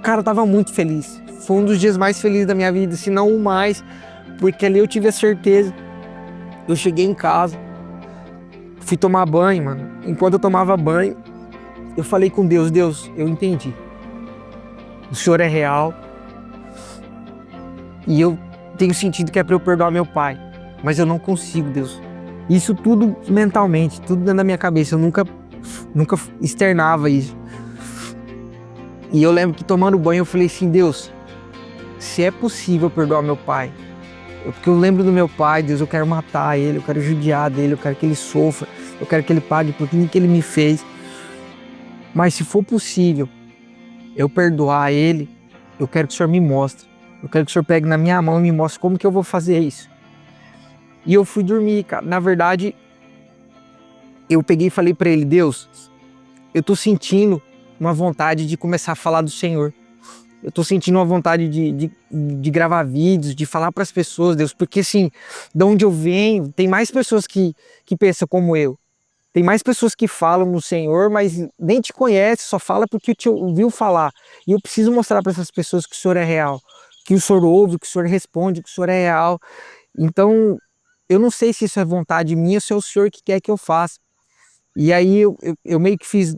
cara, eu tava muito feliz. Foi um dos dias mais felizes da minha vida, se não o mais, porque ali eu tive a certeza. Eu cheguei em casa, fui tomar banho, mano. Enquanto eu tomava banho, eu falei com Deus, Deus, eu entendi. O Senhor é real e eu tenho sentido que é para eu perdoar meu pai, mas eu não consigo, Deus. Isso tudo mentalmente, tudo dentro da minha cabeça, eu nunca externava isso. E eu lembro que tomando banho eu falei assim, Deus, se é possível perdoar meu pai, porque eu lembro do meu pai, Deus, eu quero matar ele, eu quero judiar dele, eu quero que ele sofra, eu quero que ele pague por tudo que ele me fez. Mas se for possível eu perdoar ele, eu quero que o Senhor me mostre. Eu quero que o Senhor pegue na minha mão e me mostre como que eu vou fazer isso. E eu fui dormir, cara. Na verdade, eu peguei e falei pra ele, Deus, eu tô sentindo uma vontade de começar a falar do Senhor. Eu tô sentindo uma vontade de gravar vídeos, de falar pras pessoas, Deus, porque assim, de onde eu venho, tem mais pessoas que pensam como eu. Tem mais pessoas que falam no Senhor, mas nem te conhece, só fala porque te ouviu falar. E eu preciso mostrar para essas pessoas que o Senhor é real, que o Senhor ouve, que o Senhor responde, que o Senhor é real. Então, eu não sei se isso é vontade minha ou se é o Senhor que quer que eu faça. E aí eu meio que fiz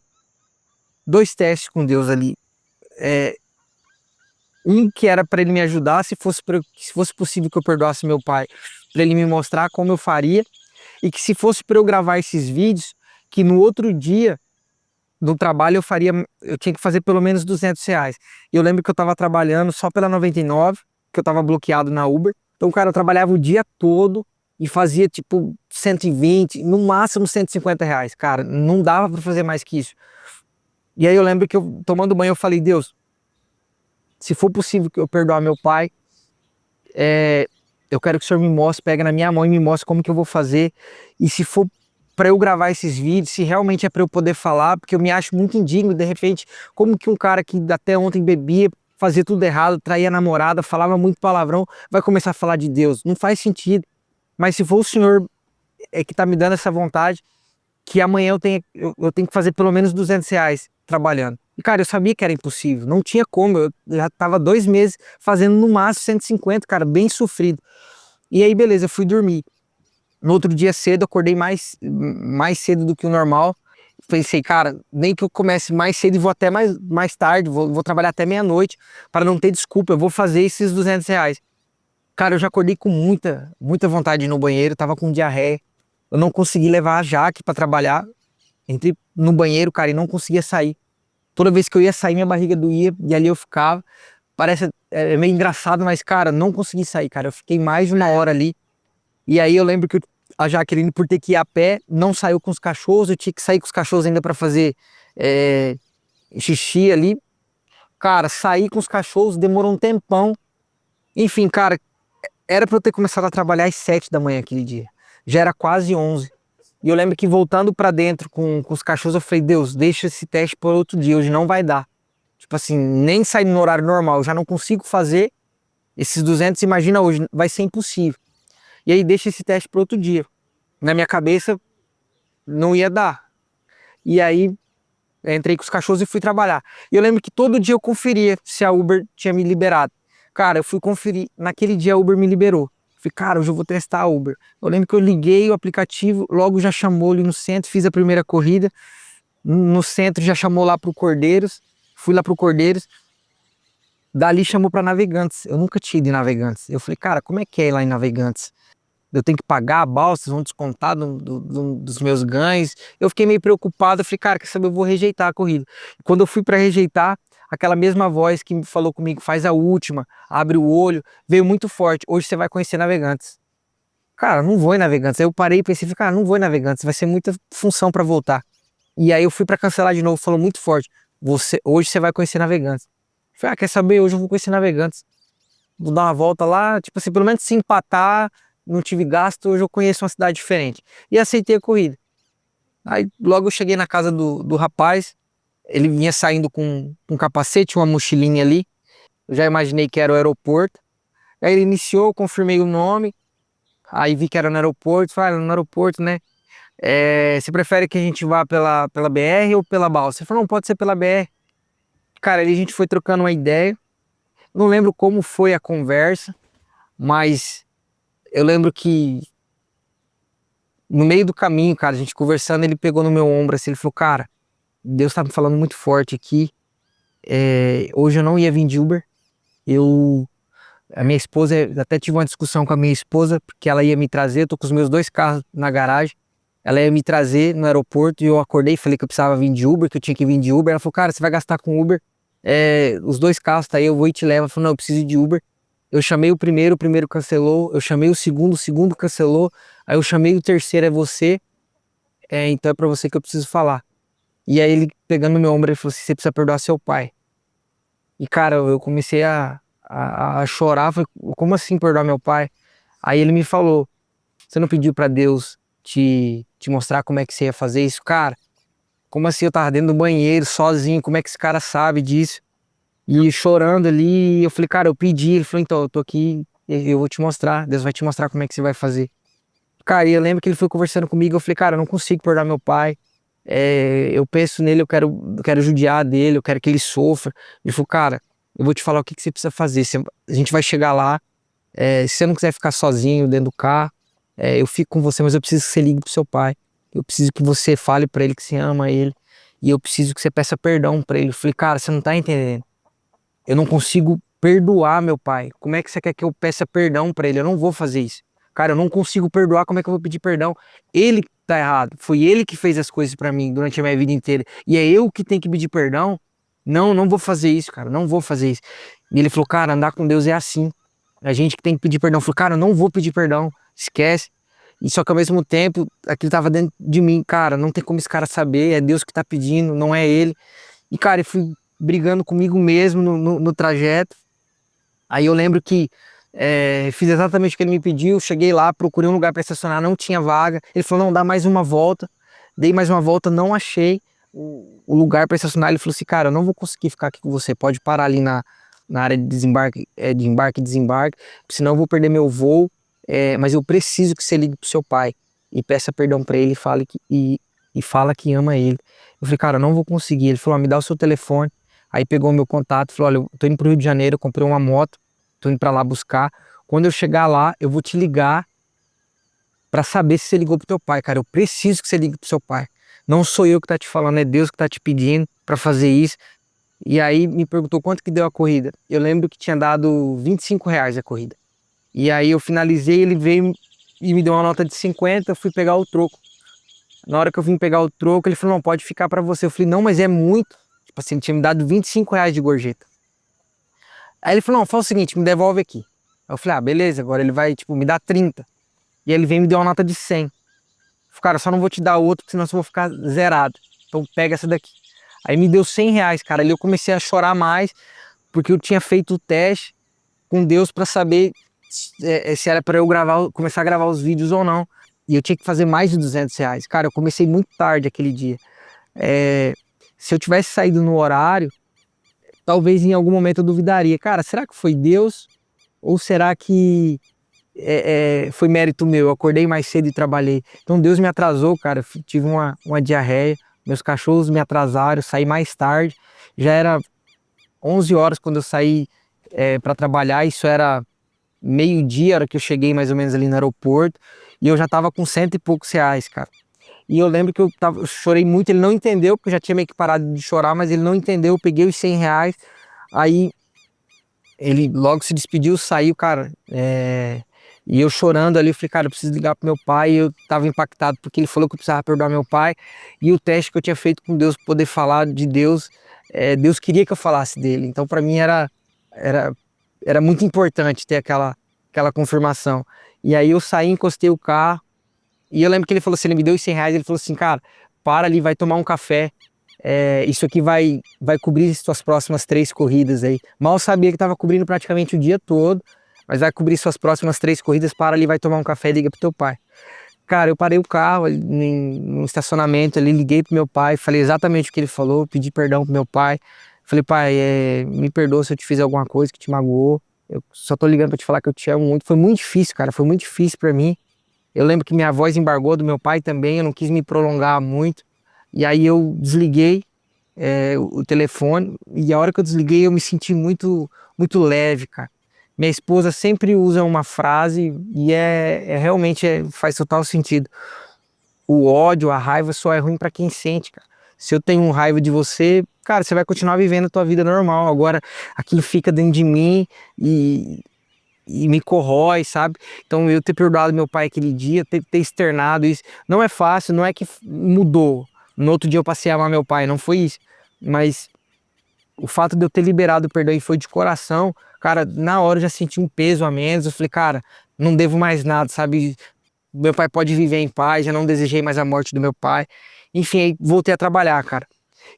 2 testes com Deus ali. Um que era para ele me ajudar, se fosse possível que eu perdoasse meu pai, para ele me mostrar como eu faria. E que se fosse para eu gravar esses vídeos, que no outro dia do trabalho eu tinha que fazer pelo menos R$ 200. E eu lembro que eu tava trabalhando só pela 99, que eu tava bloqueado na Uber. Então, cara, eu trabalhava o dia todo e fazia tipo 120, no máximo R$ 150. Cara, não dava para fazer mais que isso. E aí eu lembro que eu, tomando banho, eu falei, Deus, se for possível que eu perdoar meu pai, eu quero que o Senhor me mostre, pega na minha mão e me mostre como que eu vou fazer. E se for para eu gravar esses vídeos, se realmente é para eu poder falar, porque eu me acho muito indigno, de repente, como que um cara que até ontem bebia, fazia tudo errado, traía a namorada, falava muito palavrão, vai começar a falar de Deus? Não faz sentido. Mas se for o Senhor que tá me dando essa vontade, que amanhã eu tenho que fazer pelo menos R$ 200 trabalhando. E cara, eu sabia que era impossível, não tinha como, eu já tava 2 meses fazendo no máximo 150, cara, bem sofrido. E aí beleza, eu fui dormir. No outro dia cedo, eu acordei mais cedo do que o normal. Pensei, cara, nem que eu comece mais cedo e vou até mais tarde, vou trabalhar até meia-noite, para não ter desculpa, eu vou fazer esses R$ 200. Cara, eu já acordei com muita vontade de ir no banheiro, tava com diarreia. Eu não consegui levar a Jaque para trabalhar. Entrei no banheiro, cara, e não conseguia sair. Toda vez que eu ia sair, minha barriga doía e ali eu ficava. Parece meio engraçado, mas, cara, não consegui sair, cara. Eu fiquei mais de 1 hora ali. E aí eu lembro que a Jaqueline, por ter que ir a pé, não saiu com os cachorros. Eu tinha que sair com os cachorros ainda para fazer xixi ali. Cara, saí com os cachorros, demorou um tempão. Enfim, cara, era para eu ter começado a trabalhar às 7 da manhã aquele dia. Já era quase 11. E eu lembro que voltando para dentro com os cachorros, eu falei, Deus, deixa esse teste por outro dia, hoje não vai dar. Tipo assim, nem sair no horário normal, eu já não consigo fazer esses 200, imagina hoje, vai ser impossível. E aí deixa esse teste para outro dia. Na minha cabeça, não ia dar. E aí, entrei com os cachorros e fui trabalhar. E eu lembro que todo dia eu conferia se a Uber tinha me liberado. Cara, eu fui conferir, naquele dia a Uber me liberou. Falei, cara, hoje eu vou testar a Uber. Eu lembro que eu liguei o aplicativo, logo já chamou ali no centro, fiz a primeira corrida. No centro já chamou lá pro Cordeiros, fui lá pro Cordeiros. Dali chamou para Navegantes. Eu nunca tinha ido em Navegantes. Eu falei, cara, como é que é ir lá em Navegantes? Eu tenho que pagar a balsa, vão descontar dos meus ganhos. Eu fiquei meio preocupado, eu falei, cara, quer saber, eu vou rejeitar a corrida. Quando eu fui para rejeitar, aquela mesma voz que me falou comigo, faz a última, abre o olho, veio muito forte. Hoje você vai conhecer Navegantes. Cara, não vou em Navegantes. Aí eu parei e pensei, cara, não vou em Navegantes, vai ser muita função pra voltar. E aí eu fui pra cancelar de novo, falou muito forte, hoje você vai conhecer Navegantes. Eu falei, quer saber, hoje eu vou conhecer Navegantes. Vou dar uma volta lá, tipo assim, pelo menos se empatar, não tive gasto, hoje eu conheço uma cidade diferente. E aceitei a corrida. Aí logo eu cheguei na casa do rapaz, ele vinha saindo com um capacete, uma mochilinha ali. Eu já imaginei que era o aeroporto. Aí ele iniciou, confirmei o nome, aí vi que era no aeroporto, falei, no aeroporto, né? Você prefere que a gente vá pela BR ou pela balsa? Ele falou, não, pode ser pela BR. Cara, ali a gente foi trocando uma ideia. Não lembro como foi a conversa, mas eu lembro que no meio do caminho, cara, a gente conversando, ele pegou no meu ombro assim, ele falou, cara, Deus tá me falando muito forte aqui. Hoje eu não ia vir de Uber. A minha esposa, até tive uma discussão com a minha esposa, porque ela ia me trazer, eu tô com os meus 2 carros na garagem. Ela ia me trazer no aeroporto e eu acordei e falei que eu precisava vir de Uber, que eu tinha que vir de Uber. Ela falou, cara, você vai gastar com Uber, os 2 carros tá aí, eu vou e te levo. Ela falou, não, eu preciso de Uber. Eu chamei o primeiro cancelou, eu chamei o segundo cancelou, aí eu chamei o terceiro, é você, então é pra você que eu preciso falar. E aí ele pegando no meu ombro, ele falou assim, você precisa perdoar seu pai. E cara, eu comecei a chorar, falei, como assim perdoar meu pai? Aí ele me falou, você não pediu pra Deus te mostrar como é que você ia fazer isso? Cara, como assim eu tava dentro do banheiro, sozinho, como é que esse cara sabe disso? E chorando ali, eu falei, cara, eu pedi. Ele falou, então, eu tô aqui, eu vou te mostrar, Deus vai te mostrar como é que você vai fazer. Cara, e eu lembro que ele foi conversando comigo, eu falei, cara, eu não consigo perdoar meu pai. Eu penso nele, eu quero judiar dele, eu quero que ele sofra. Ele falou, cara, eu vou te falar o que que você precisa fazer. A gente vai chegar lá, se você não quiser ficar sozinho dentro do carro, eu fico com você, mas eu preciso que você ligue pro seu pai. Eu preciso que você fale pra ele que você ama ele. E eu preciso que você peça perdão pra ele. Eu falei, cara, você não tá entendendo. Eu não consigo perdoar meu pai. Como é que você quer que eu peça perdão pra ele? Eu não vou fazer isso. Cara, eu não consigo perdoar, como é que eu vou pedir perdão? Ele tá errado. Foi ele que fez as coisas pra mim durante a minha vida inteira. E é eu que tenho que pedir perdão? Não, não vou fazer isso, cara. Não vou fazer isso. E ele falou, cara, andar com Deus é assim. A gente que tem que pedir perdão. Eu falei, cara, eu não vou pedir perdão. Esquece. E só que ao mesmo tempo, aquilo tava dentro de mim. Cara, não tem como esse cara saber. É Deus que tá pedindo, não é ele. E, cara, eu fui brigando comigo mesmo no trajeto. Aí eu lembro que fiz exatamente o que ele me pediu. Cheguei lá, procurei um lugar para estacionar, não tinha vaga. Ele falou, não, dá mais uma volta. Dei mais uma volta, não achei o lugar para estacionar. Ele falou assim, cara, eu não vou conseguir ficar aqui com você. Pode parar ali na área de desembarque, de embarque e desembarque, senão eu vou perder meu voo. Mas eu preciso que você ligue pro seu pai e peça perdão para ele e fala que ama ele. Eu falei, cara, eu não vou conseguir. Ele falou, me dá o seu telefone. Aí pegou o meu contato, falou, olha, eu tô indo pro Rio de Janeiro, eu comprei uma moto, tô indo pra lá buscar. Quando eu chegar lá, eu vou te ligar pra saber se você ligou pro teu pai, cara. Eu preciso que você ligue pro seu pai. Não sou eu que tá te falando, é Deus que tá te pedindo pra fazer isso. E aí me perguntou quanto que deu a corrida. Eu lembro que tinha dado R$ 25 a corrida. E aí eu finalizei, ele veio e me deu uma nota de 50, eu fui pegar o troco. Na hora que eu vim pegar o troco, ele falou, não, pode ficar pra você. Eu falei, não, mas é muito. Tipo assim, ele tinha me dado R$ 25 de gorjeta. Aí ele falou, não, faz o seguinte, me devolve aqui. Aí eu falei, beleza, agora ele vai, tipo, me dar 30. E aí ele veio e me deu uma nota de 100. Eu falei, cara, eu só não vou te dar outro, senão eu vou ficar zerado. Então pega essa daqui. Aí me deu R$ 100, cara. Ali eu comecei a chorar mais, porque eu tinha feito o teste com Deus pra saber se era pra eu começar a gravar os vídeos ou não. E eu tinha que fazer mais de R$ 200. Cara, eu comecei muito tarde aquele dia. Se eu tivesse saído no horário, talvez em algum momento eu duvidaria. Cara, será que foi Deus? Ou será que foi mérito meu? Eu acordei mais cedo e trabalhei. Então Deus me atrasou, cara. Eu tive uma diarreia. Meus cachorros me atrasaram, eu saí mais tarde. Já era 11 horas quando eu saí para trabalhar. Isso era meio-dia, a hora que eu cheguei mais ou menos ali no aeroporto. E eu já tava com cento e poucos reais, cara. E eu lembro que eu chorei muito, ele não entendeu, porque eu já tinha meio que parado de chorar, mas ele não entendeu, eu peguei os R$ 100, aí ele logo se despediu, saiu, cara, e eu chorando ali, eu falei, cara, eu preciso ligar pro meu pai, e eu tava impactado, porque ele falou que eu precisava perdoar meu pai, e o teste que eu tinha feito com Deus, poder falar de Deus, Deus queria que eu falasse dele, então pra mim era muito importante ter aquela confirmação. E aí eu saí, encostei o carro, e eu lembro que ele falou assim, ele me deu os R$ 100, ele falou assim, cara, para ali, vai tomar um café, isso aqui vai cobrir as suas próximas 3 corridas aí. Mal sabia que estava cobrindo praticamente o dia todo, mas vai cobrir suas próximas 3 corridas, para ali, vai tomar um café e liga pro teu pai. Cara, eu parei o carro no estacionamento ali, liguei pro meu pai, falei exatamente o que ele falou, pedi perdão pro meu pai. Falei, pai, me perdoa se eu te fiz alguma coisa que te magoou. Eu só tô ligando pra te falar que eu te amo muito. Foi muito difícil, cara, foi muito difícil pra mim. Eu lembro que minha voz embargou, do meu pai também, eu não quis me prolongar muito. E aí eu desliguei o telefone, e a hora que eu desliguei eu me senti muito, muito leve, cara. Minha esposa sempre usa uma frase e realmente faz total sentido. O ódio, a raiva só é ruim pra quem sente, cara. Se eu tenho raiva de você, cara, você vai continuar vivendo a tua vida normal. Agora, aquilo fica dentro de mim e me corrói, sabe? Então, eu ter perdoado meu pai aquele dia, ter externado isso, não é fácil, não é que mudou. No outro dia eu passei a amar meu pai, não foi isso. Mas o fato de eu ter liberado o perdão e foi de coração, cara, na hora eu já senti um peso a menos. Eu falei, cara, não devo mais nada, sabe? Meu pai pode viver em paz, já não desejei mais a morte do meu pai. Enfim, aí voltei a trabalhar, cara.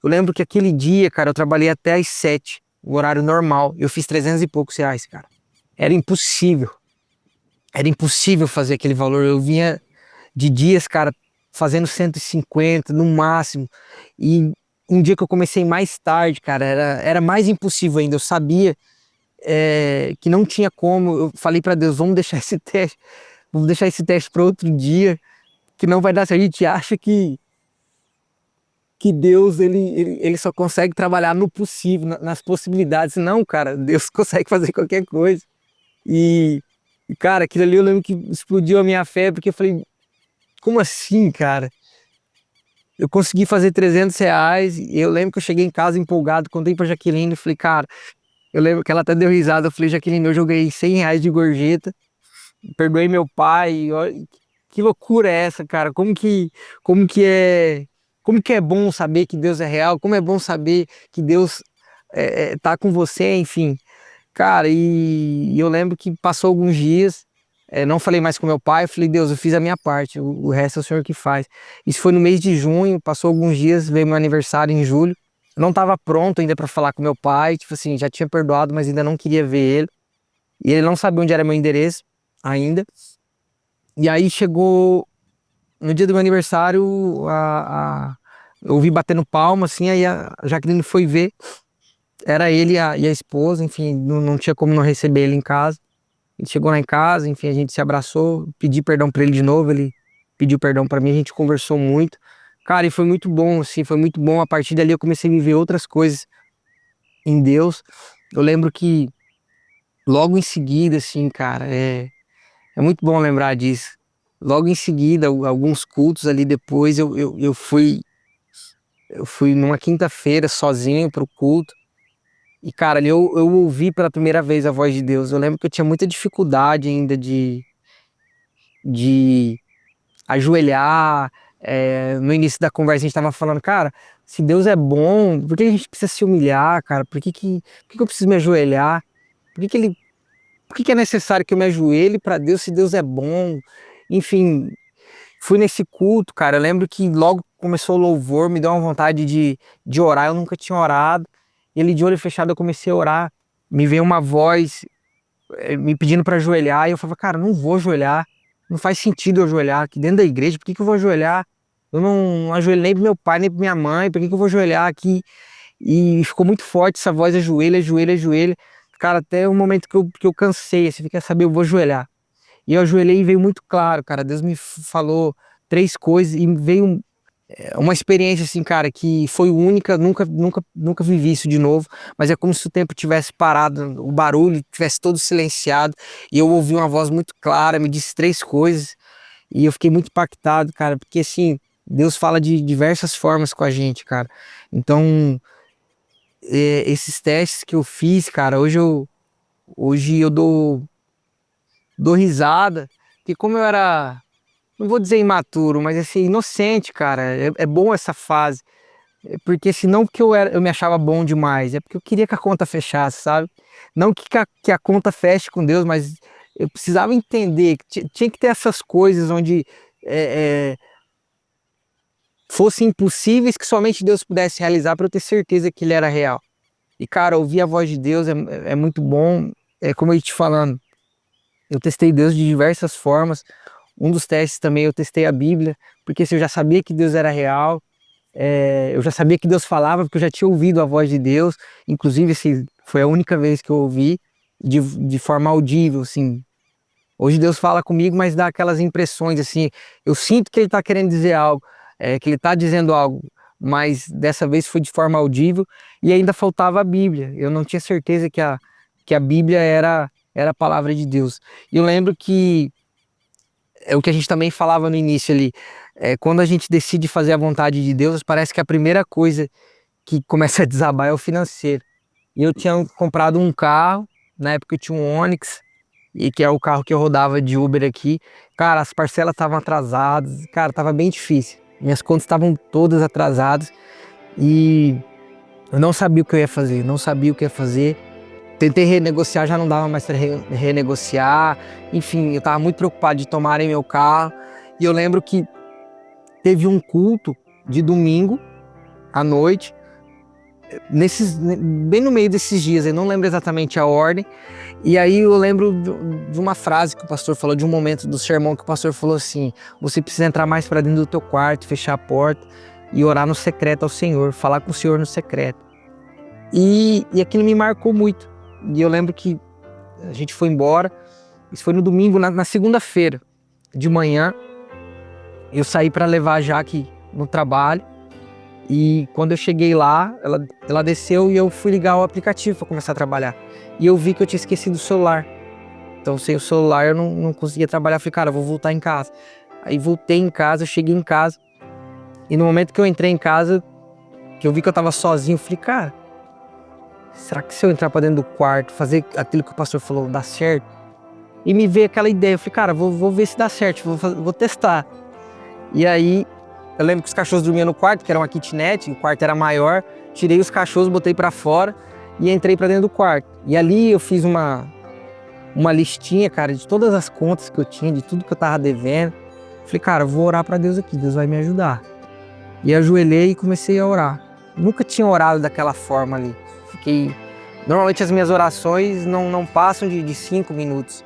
Eu lembro que aquele dia, cara, eu trabalhei até às 7, o horário normal. Eu fiz 300 e poucos reais, cara. Era impossível. Era impossível fazer aquele valor. Eu vinha de dias, cara, fazendo 150 no máximo. E um dia que eu comecei mais tarde, cara, era mais impossível ainda. Eu sabia que não tinha como. Eu falei pra Deus, vamos deixar esse teste para outro dia, que não vai dar. Se a gente acha que Deus ele só consegue trabalhar no possível, nas possibilidades. Não, cara, Deus consegue fazer qualquer coisa. E cara, aquilo ali eu lembro que explodiu a minha fé, porque eu falei, como assim, cara? Eu consegui fazer 300 reais, e eu lembro que eu cheguei em casa empolgado, contei pra Jaqueline, e falei, cara, eu lembro que ela até deu risada, eu falei, Jaqueline, hoje eu ganhei 100 reais de gorjeta, perdoei meu pai. Que loucura é essa, cara? Como que é bom saber que Deus é real, como é bom saber que Deus tá com você, enfim. Cara, e eu lembro que passou alguns dias, não falei mais com meu pai, eu falei, Deus, eu fiz a minha parte, o resto é o Senhor que faz. Isso foi no mês de junho, passou alguns dias, veio meu aniversário em julho. Eu não estava pronto ainda para falar com meu pai, tipo assim, já tinha perdoado, mas ainda não queria ver ele. E ele não sabia onde era meu endereço ainda. E aí chegou no dia do meu aniversário, eu ouvi batendo palma, assim, aí a Jaqueline foi ver, era ele e a esposa, enfim, não tinha como não receber ele em casa. Ele chegou lá em casa, enfim, a gente se abraçou, pedi perdão pra ele de novo, ele pediu perdão pra mim, a gente conversou muito. Cara, e foi muito bom, assim, foi muito bom. A partir dali eu comecei a viver outras coisas em Deus. Eu lembro que logo em seguida, assim, cara, é muito bom lembrar disso. Logo em seguida, alguns cultos ali depois, eu fui numa quinta-feira sozinho pro culto. E, cara, ali eu ouvi pela primeira vez a voz de Deus. Eu lembro que eu tinha muita dificuldade ainda de ajoelhar. No início da conversa a gente tava falando, cara, se Deus é bom, por que a gente precisa se humilhar, cara? Por que eu preciso me ajoelhar? Por que é necessário que eu me ajoelhe para Deus se Deus é bom? Enfim, fui nesse culto, cara. Eu lembro que logo começou o louvor, me deu uma vontade de orar. Eu nunca tinha orado. E ali de olho fechado eu comecei a orar. Me veio uma voz me pedindo para ajoelhar. E eu falava, cara, não vou ajoelhar. Não faz sentido eu ajoelhar aqui dentro da igreja. Por que eu vou ajoelhar? Eu não ajoelhei nem pro meu pai, nem pra minha mãe. Por que eu vou ajoelhar aqui? E ficou muito forte essa voz, ajoelha, ajoelha, ajoelha. Cara, até o momento que eu cansei, assim, quer saber, eu vou ajoelhar. E eu ajoelhei e veio muito claro, cara. Deus me falou 3 coisas e veio uma experiência, assim, cara, que foi única. Nunca vivi isso de novo. Mas é como se o tempo tivesse parado, o barulho tivesse todo silenciado. E eu ouvi uma voz muito clara, me disse 3 coisas. E eu fiquei muito impactado, cara, porque assim, Deus fala de diversas formas com a gente, cara. Então, esses testes que eu fiz, cara, hoje eu dou risada, porque como eu era, não vou dizer imaturo, mas assim, inocente, cara, é bom essa fase, porque senão porque eu me achava bom demais, é porque eu queria que a conta fechasse, sabe? Não que a conta feche com Deus, mas eu precisava entender que tinha que ter essas coisas onde fossem impossíveis que somente Deus pudesse realizar para eu ter certeza que ele era real. E cara, ouvir a voz de Deus é muito bom. É como eu ia te falando, eu testei Deus de diversas formas. Um dos testes também eu testei a Bíblia, porque se eu já sabia que Deus era real, eu já sabia que Deus falava, porque eu já tinha ouvido a voz de Deus. Inclusive, foi a única vez que eu ouvi de forma audível, assim. Hoje Deus fala comigo, mas dá aquelas impressões, assim. Eu sinto que Ele está querendo dizer algo, que Ele está dizendo algo, mas dessa vez foi de forma audível e ainda faltava a Bíblia. Eu não tinha certeza que a Bíblia era a palavra de Deus. E eu lembro que é o que a gente também falava no início ali. Quando a gente decide fazer a vontade de Deus, parece que a primeira coisa que começa a desabar é o financeiro. E eu tinha comprado um carro, na época eu tinha um Onix, e que é o carro que eu rodava de Uber aqui. Cara, as parcelas estavam atrasadas, cara, tava bem difícil. Minhas contas estavam todas atrasadas e eu não sabia o que eu ia fazer, não sabia o que ia fazer. Tentei renegociar, já não dava mais para renegociar. Enfim, eu tava muito preocupado de tomarem meu carro. E eu lembro que teve um culto de domingo à noite, bem no meio desses dias, eu não lembro exatamente a ordem. E aí eu lembro de uma frase que o pastor falou, de um momento do sermão que o pastor falou assim: você precisa entrar mais para dentro do teu quarto, fechar a porta e orar no secreto ao Senhor, falar com o Senhor no secreto. E aquilo me marcou muito. E eu lembro que a gente foi embora, isso foi no domingo, na segunda-feira de manhã, eu saí para levar a Jaque no trabalho. E quando eu cheguei lá, ela desceu e eu fui ligar o aplicativo para começar a trabalhar. E eu vi que eu tinha esquecido o celular. Então, sem o celular eu não conseguia trabalhar. Eu falei, cara, eu vou voltar em casa. Aí voltei em casa, eu cheguei em casa. E no momento que eu entrei em casa, que eu vi que eu tava sozinho, eu falei, cara, será que se eu entrar para dentro do quarto, fazer aquilo que o pastor falou, dá certo? E me veio aquela ideia, eu falei, cara, vou ver se dá certo, vou testar. E aí, eu lembro que os cachorros dormiam no quarto, que era uma kitnet, o quarto era maior. Tirei os cachorros, botei para fora e entrei para dentro do quarto. E ali eu fiz uma listinha, cara, de todas as contas que eu tinha, de tudo que eu tava devendo. Falei, cara, eu vou orar para Deus aqui, Deus vai me ajudar. E ajoelhei e comecei a orar. Nunca tinha orado daquela forma ali. Normalmente as minhas orações não passam de 5 minutos.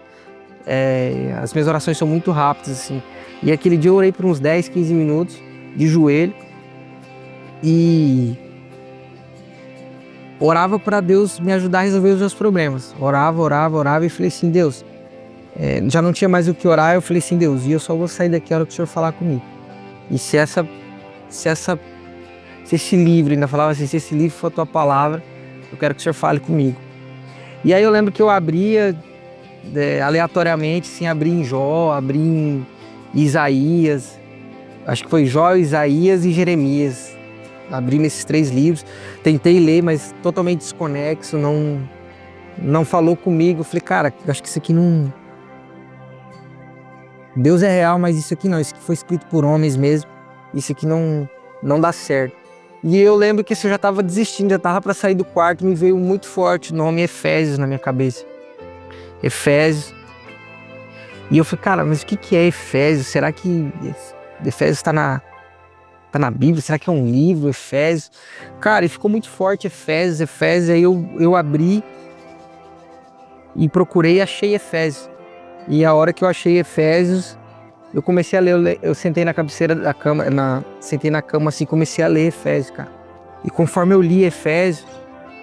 As minhas orações são muito rápidas, assim. E aquele dia eu orei por uns 10, 15 minutos, de joelho, e orava para Deus me ajudar a resolver os meus problemas. Orava e falei assim, Deus, já não tinha mais o que orar, eu falei assim, Deus, e eu só vou sair daqui a hora que o Senhor falar comigo. E se esse livro, ainda falava assim, se esse livro for a tua palavra, eu quero que o Senhor fale comigo. E aí eu lembro que eu abria aleatoriamente, assim, abri em Jó, abri em Isaías, acho que foi Jó, Isaías e Jeremias. Abri nesses 3 livros, tentei ler, mas totalmente desconexo, não falou comigo. Eu falei, cara, acho que isso aqui não... Deus é real, mas isso aqui não, isso aqui foi escrito por homens mesmo, isso aqui não dá certo. E eu lembro que eu já estava desistindo, já estava para sair do quarto, me veio muito forte o nome Efésios na minha cabeça. Efésios. E eu falei, cara, mas o que é Efésios? Será que Efésios está na Bíblia? Será que é um livro, Efésios? Cara, e ficou muito forte Efésios. Aí eu abri e procurei e achei Efésios. E a hora que eu achei Efésios, eu comecei a ler, eu sentei na cabeceira da cama, sentei na cama assim, comecei a ler Efésios, cara. E conforme eu li Efésios,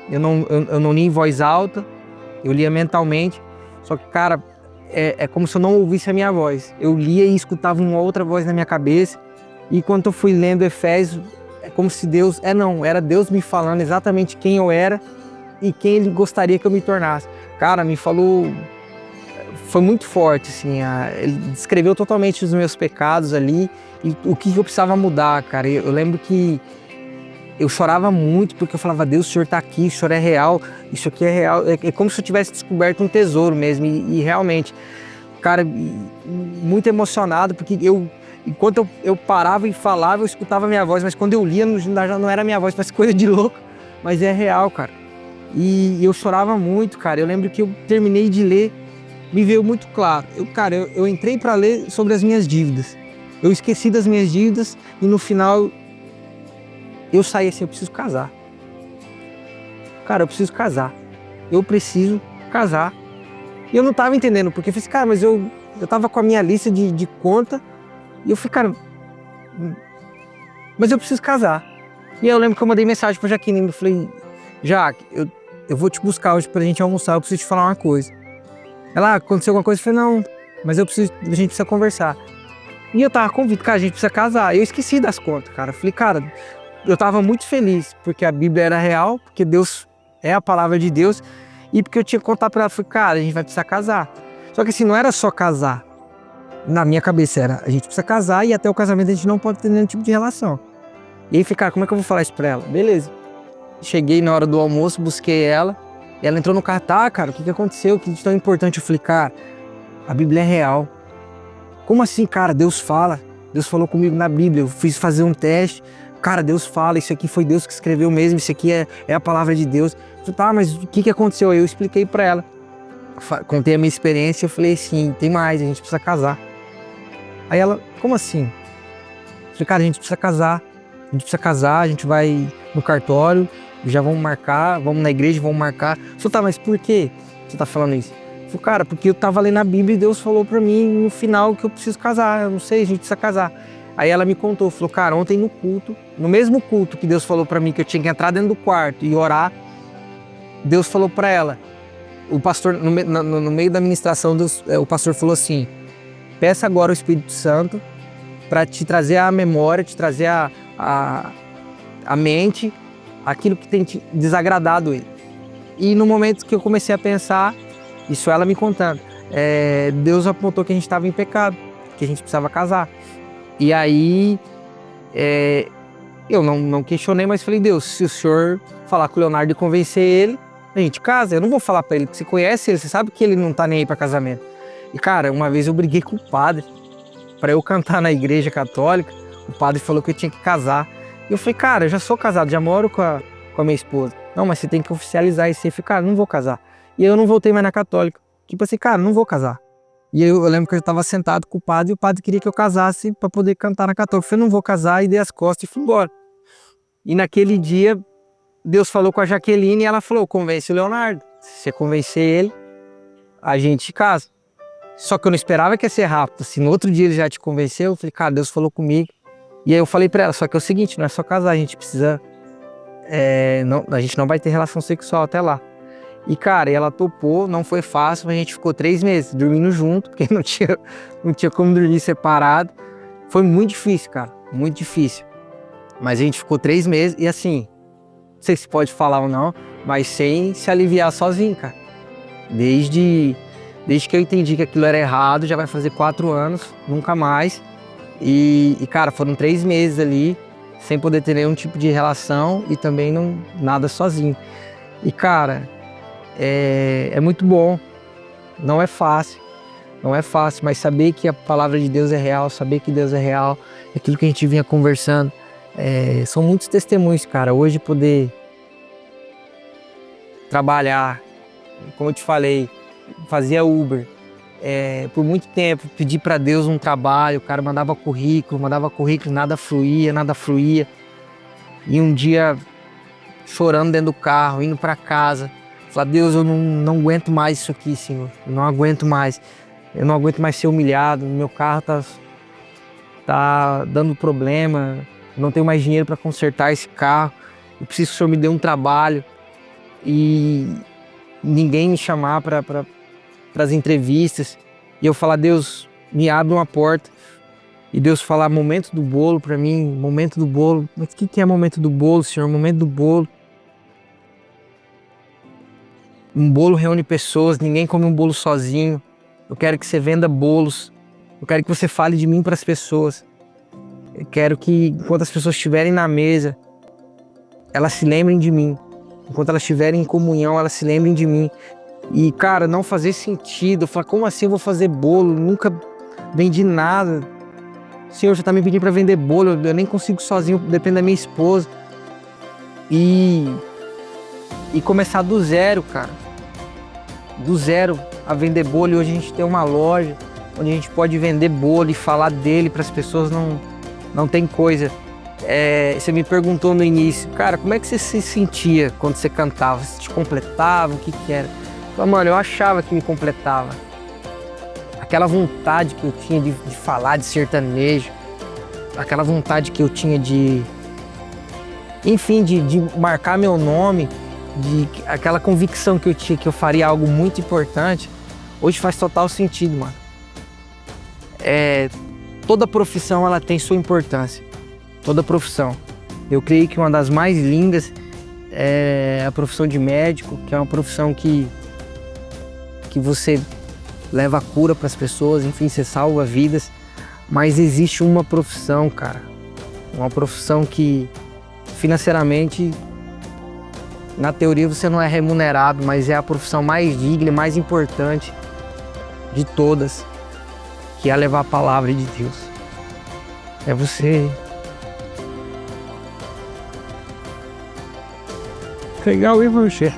eu não li em voz alta, eu lia mentalmente, só que, cara, é como se eu não ouvisse a minha voz. Eu lia e escutava uma outra voz na minha cabeça, e quando eu fui lendo Efésios, é como se Deus, era Deus me falando exatamente quem eu era e quem Ele gostaria que eu me tornasse. Cara, me falou... Foi muito forte, assim, ele descreveu totalmente os meus pecados ali e o que eu precisava mudar, cara. Eu lembro que eu chorava muito porque eu falava, Deus, o Senhor está aqui, o Senhor é real, isso aqui é real. É como se eu tivesse descoberto um tesouro mesmo e realmente, cara, muito emocionado porque enquanto eu parava e falava, eu escutava a minha voz, mas quando eu lia já não era a minha voz, parece coisa de louco, mas é real, cara. E eu chorava muito, cara. Eu lembro que eu terminei de ler me veio muito claro. Eu entrei para ler sobre as minhas dívidas. Eu esqueci das minhas dívidas e no final eu saí assim, eu preciso casar. Cara, eu preciso casar. Eu preciso casar. E eu não tava entendendo, porque eu falei assim, cara, mas eu tava com a minha lista de conta e eu falei, cara, mas eu preciso casar. E aí eu lembro que eu mandei mensagem pra Jaqueline, eu falei, Jaque, eu vou te buscar hoje pra gente almoçar, eu preciso te falar uma coisa. Ela, aconteceu alguma coisa? Eu falei, não, mas a gente precisa conversar. E eu tava convicto, cara, a gente precisa casar. Eu esqueci das contas, cara. Eu falei, cara, eu tava muito feliz, porque a Bíblia era real, porque Deus é a palavra de Deus, e porque eu tinha que contar pra ela, falei, cara, a gente vai precisar casar. Só que assim, não era só casar. Na minha cabeça era, a gente precisa casar e até o casamento a gente não pode ter nenhum tipo de relação. E aí, falei, cara, como é que eu vou falar isso pra ela? Beleza. Cheguei na hora do almoço, busquei ela, e ela entrou no carro, tá, cara, o que aconteceu? O que de tão importante? Eu falei, cara, a Bíblia é real. Como assim, cara? Deus fala. Deus falou comigo na Bíblia. Eu fiz fazer um teste. Cara, Deus fala. Isso aqui foi Deus que escreveu mesmo. Isso aqui é a palavra de Deus. Eu falei, tá, mas o que aconteceu? Aí eu expliquei pra ela. Contei a minha experiência. Eu falei assim, tem mais, a gente precisa casar. Aí ela, como assim? Eu falei, cara, a gente precisa casar. A gente precisa casar, a gente vai no cartório, já vamos marcar, vamos na igreja, vamos marcar. Eu falei, tá, mas por que você tá falando isso? Eu falei, cara, porque eu tava lendo a Bíblia e Deus falou pra mim no final que eu preciso casar. Eu não sei, a gente precisa casar. Aí ela me contou, falou, cara, ontem no culto, no mesmo culto que Deus falou pra mim que eu tinha que entrar dentro do quarto e orar, Deus falou pra ela, o pastor, no meio da ministração, o pastor falou assim, peça agora o Espírito Santo para te trazer a memória, te trazer a mente, aquilo que tem te desagradado ele. E no momento que eu comecei a pensar, isso ela me contando, Deus apontou que a gente estava em pecado, que a gente precisava casar. E aí, eu não questionei, mas falei, Deus, se o senhor falar com o Leonardo e convencer ele, a gente casa. Eu não vou falar pra ele, porque você conhece ele, você sabe que ele não tá nem aí pra casamento. E cara, uma vez eu briguei com o padre, pra eu cantar na igreja católica, o padre falou que eu tinha que casar. E eu falei, cara, eu já sou casado, já moro com a minha esposa. Não, mas você tem que oficializar isso aí. Eu falei, cara, não vou casar. E eu não voltei mais na católica. Tipo assim, cara, não vou casar. E eu lembro que eu estava sentado com o padre e o padre queria que eu casasse para poder cantar na católica. Eu falei, não vou casar, e dei as costas e fui embora. E naquele dia, Deus falou com a Jaqueline e ela falou, convence o Leonardo. Se você convencer ele, a gente casa. Só que eu não esperava que ia ser rápido. Assim, no outro dia ele já te convenceu. Eu falei, cara, Deus falou comigo. E aí eu falei pra ela, só que é o seguinte, não é só casar, a gente precisa... a gente não vai ter relação sexual até lá. E cara, ela topou, não foi fácil, mas a gente ficou 3 meses dormindo junto, porque não tinha como dormir separado. Foi muito difícil, cara, muito difícil. Mas a gente ficou 3 meses e assim, não sei se pode falar ou não, mas sem se aliviar sozinho, cara. Desde que eu entendi que aquilo era errado, já vai fazer 4 anos, nunca mais. E cara, foram 3 meses ali, sem poder ter nenhum tipo de relação e também nada sozinho. E cara, é muito bom, não é fácil, mas saber que a palavra de Deus é real, saber que Deus é real, aquilo que a gente vinha conversando, são muitos testemunhos, cara. Hoje poder trabalhar, como eu te falei, fazia Uber, por muito tempo, pedi para Deus um trabalho, o cara mandava currículo, nada fluía. E um dia, chorando dentro do carro, indo para casa, falar, Deus, eu não aguento mais isso aqui, Senhor, eu não aguento mais ser humilhado, meu carro tá dando problema, eu não tenho mais dinheiro para consertar esse carro, eu preciso que o Senhor me dê um trabalho. E ninguém me chamar para as entrevistas, e eu falar, Deus, me abre uma porta, e Deus falar, momento do bolo para mim, momento do bolo. Mas o que é momento do bolo, Senhor? Momento do bolo. Um bolo reúne pessoas, ninguém come um bolo sozinho. Eu quero que você venda bolos, eu quero que você fale de mim para as pessoas. Eu quero que, enquanto as pessoas estiverem na mesa, elas se lembrem de mim. Enquanto elas estiverem em comunhão, elas se lembrem de mim. E, cara, não fazer sentido. Eu falo, como assim eu vou fazer bolo? Nunca vendi nada. O Senhor já tá me pedindo para vender bolo. Eu nem consigo sozinho, depende da minha esposa. E começar do zero, cara. Do zero. a vender bolo, e hoje a gente tem uma loja onde a gente pode vender bolo e falar dele para as pessoas, não tem coisa. Você me perguntou no início, cara, como é que você se sentia quando você cantava? Você te completava? O que era? Eu falei, mano, eu achava que me completava. Aquela vontade que eu tinha de falar de sertanejo, aquela vontade que eu tinha de marcar meu nome, aquela convicção que eu tinha que eu faria algo muito importante, hoje faz total sentido, mano. Toda profissão ela tem sua importância, toda profissão. Eu creio que uma das mais lindas é a profissão de médico, que é uma profissão que você leva a cura para as pessoas, enfim, você salva vidas. Mas existe uma profissão, cara, uma profissão que financeiramente, na teoria você não é remunerado, mas é a profissão mais digna e mais importante de todas, que é levar a palavra de Deus. É você pregar o evangelho.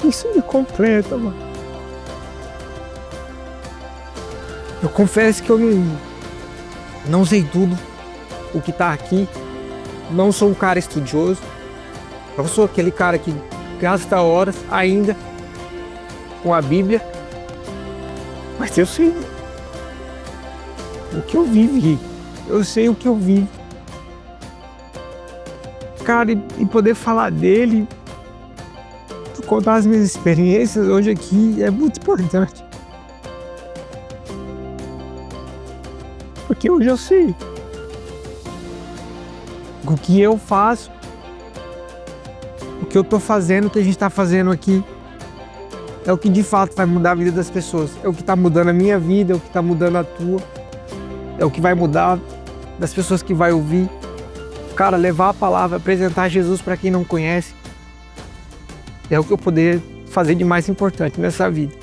Isso me completa, mano. Eu confesso que eu não sei tudo o que tá aqui. Não sou um cara estudioso. Eu sou aquele cara que gasta horas ainda com a Bíblia. Mas eu sei o que eu vivi. Eu sei o que eu vivo. Cara, e poder falar dele, contar as minhas experiências hoje aqui é muito importante. Porque hoje eu sei o que eu faço, o que eu tô fazendo, o que a gente tá fazendo aqui, é o que de fato vai mudar a vida das pessoas. É o que tá mudando a minha vida, é o que tá mudando a tua, é o que vai mudar das pessoas que vai ouvir. Cara, levar a palavra, apresentar Jesus para quem não conhece, é o que eu poder fazer de mais importante nessa vida.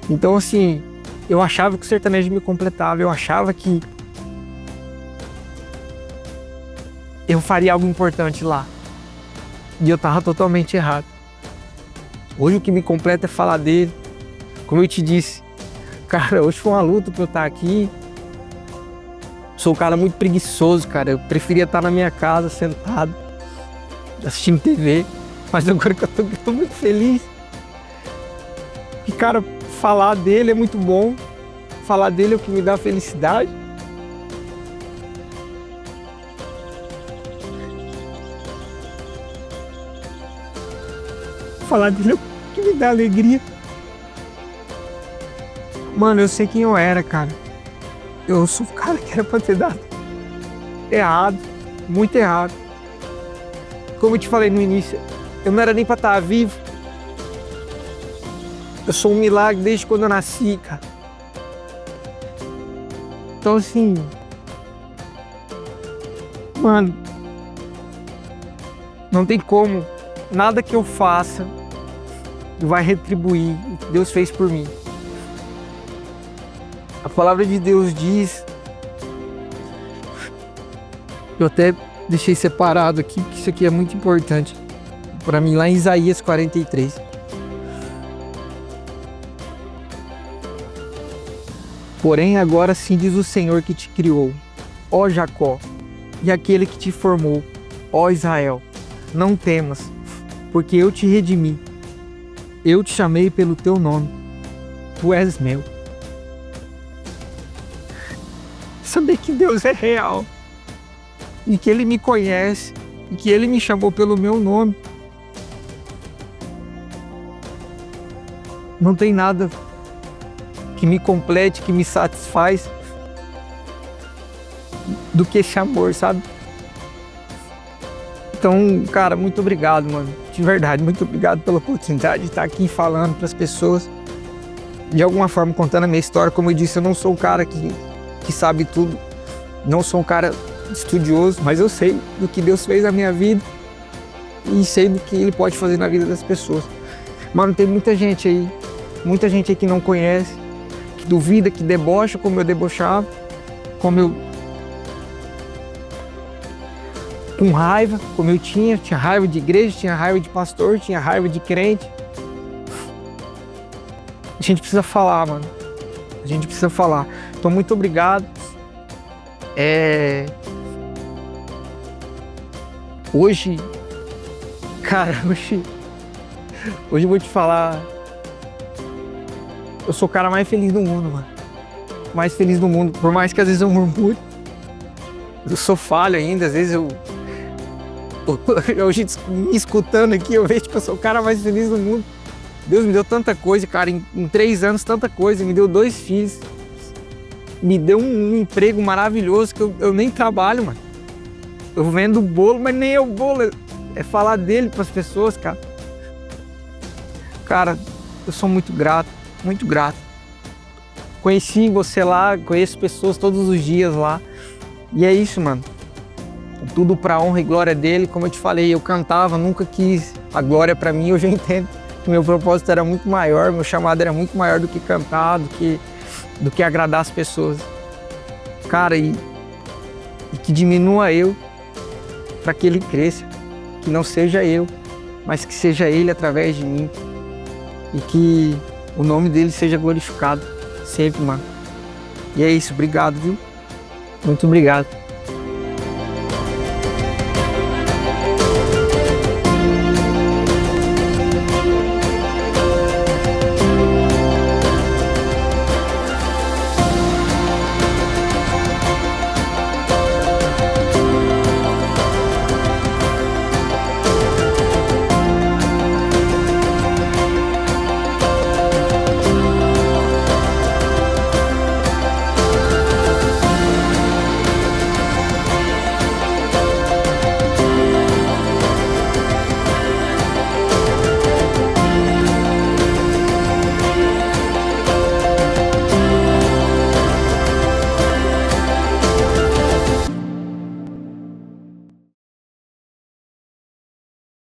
Então, assim, eu achava que o sertanejo me completava, eu achava que eu faria algo importante lá. E eu tava totalmente errado. Hoje o que me completa é falar dele. Como eu te disse, cara, hoje foi uma luta pra eu estar aqui. Sou um cara muito preguiçoso, cara. Eu preferia estar na minha casa, sentado, assistindo TV. Mas agora que eu tô muito feliz. E, cara, falar dele é muito bom. Falar dele é o que me dá felicidade. Falar dele é o que me dá alegria. Mano, eu sei quem eu era, cara. Eu sou o cara que era pra ter dado errado, muito errado. Como eu te falei no início, eu não era nem pra estar vivo. Eu sou um milagre desde quando eu nasci, cara. Então, assim, mano, não tem como, nada que eu faça vai retribuir o que Deus fez por mim. A palavra de Deus diz, eu até deixei separado aqui, porque isso aqui é muito importante para mim, lá em Isaías 43. Porém agora sim diz o Senhor que te criou, ó Jacó, e aquele que te formou, ó Israel, não temas, porque eu te redimi, eu te chamei pelo teu nome, tu és meu. Saber que Deus é real, e que Ele me conhece, e que Ele me chamou pelo meu nome. Não tem nada que me complete, que me satisfaz do que esse amor, sabe? Então, cara, muito obrigado, mano. De verdade, muito obrigado pela oportunidade de estar aqui falando para as pessoas, de alguma forma contando a minha história. Como eu disse, eu não sou um cara que sabe tudo, não sou um cara estudioso, mas eu sei do que Deus fez na minha vida e sei do que Ele pode fazer na vida das pessoas. Mano, tem muita gente aí que não conhece, que duvida, que debocha como eu debochava, como eu com raiva, como eu tinha raiva de igreja, tinha raiva de pastor, tinha raiva de crente, gente precisa falar, mano. A gente precisa falar. Então, muito obrigado. Hoje, cara, hoje eu vou te falar. Eu sou o cara mais feliz do mundo, mano. Mais feliz do mundo. Por mais que às vezes eu murmure. Eu sou falho ainda, às vezes hoje me escutando aqui, eu vejo que eu sou o cara mais feliz do mundo. Deus me deu tanta coisa, cara, em 3 anos tanta coisa, me deu 2 filhos, me deu um emprego maravilhoso que eu nem trabalho, mano. Eu vendo bolo, mas nem é o bolo, é falar dele pras pessoas, cara. Cara, eu sou muito grato, muito grato. Conheci você lá, conheço pessoas todos os dias lá. E é isso, mano. Tudo pra honra e glória dele. Como eu te falei, eu cantava, nunca quis a glória pra mim. Hoje eu entendo que meu propósito era muito maior, meu chamado era muito maior do que cantar, do que agradar as pessoas. Cara, e que diminua eu para que ele cresça. Que não seja eu, mas que seja ele através de mim. E que o nome dele seja glorificado sempre, mano. E é isso, obrigado, viu? Muito obrigado.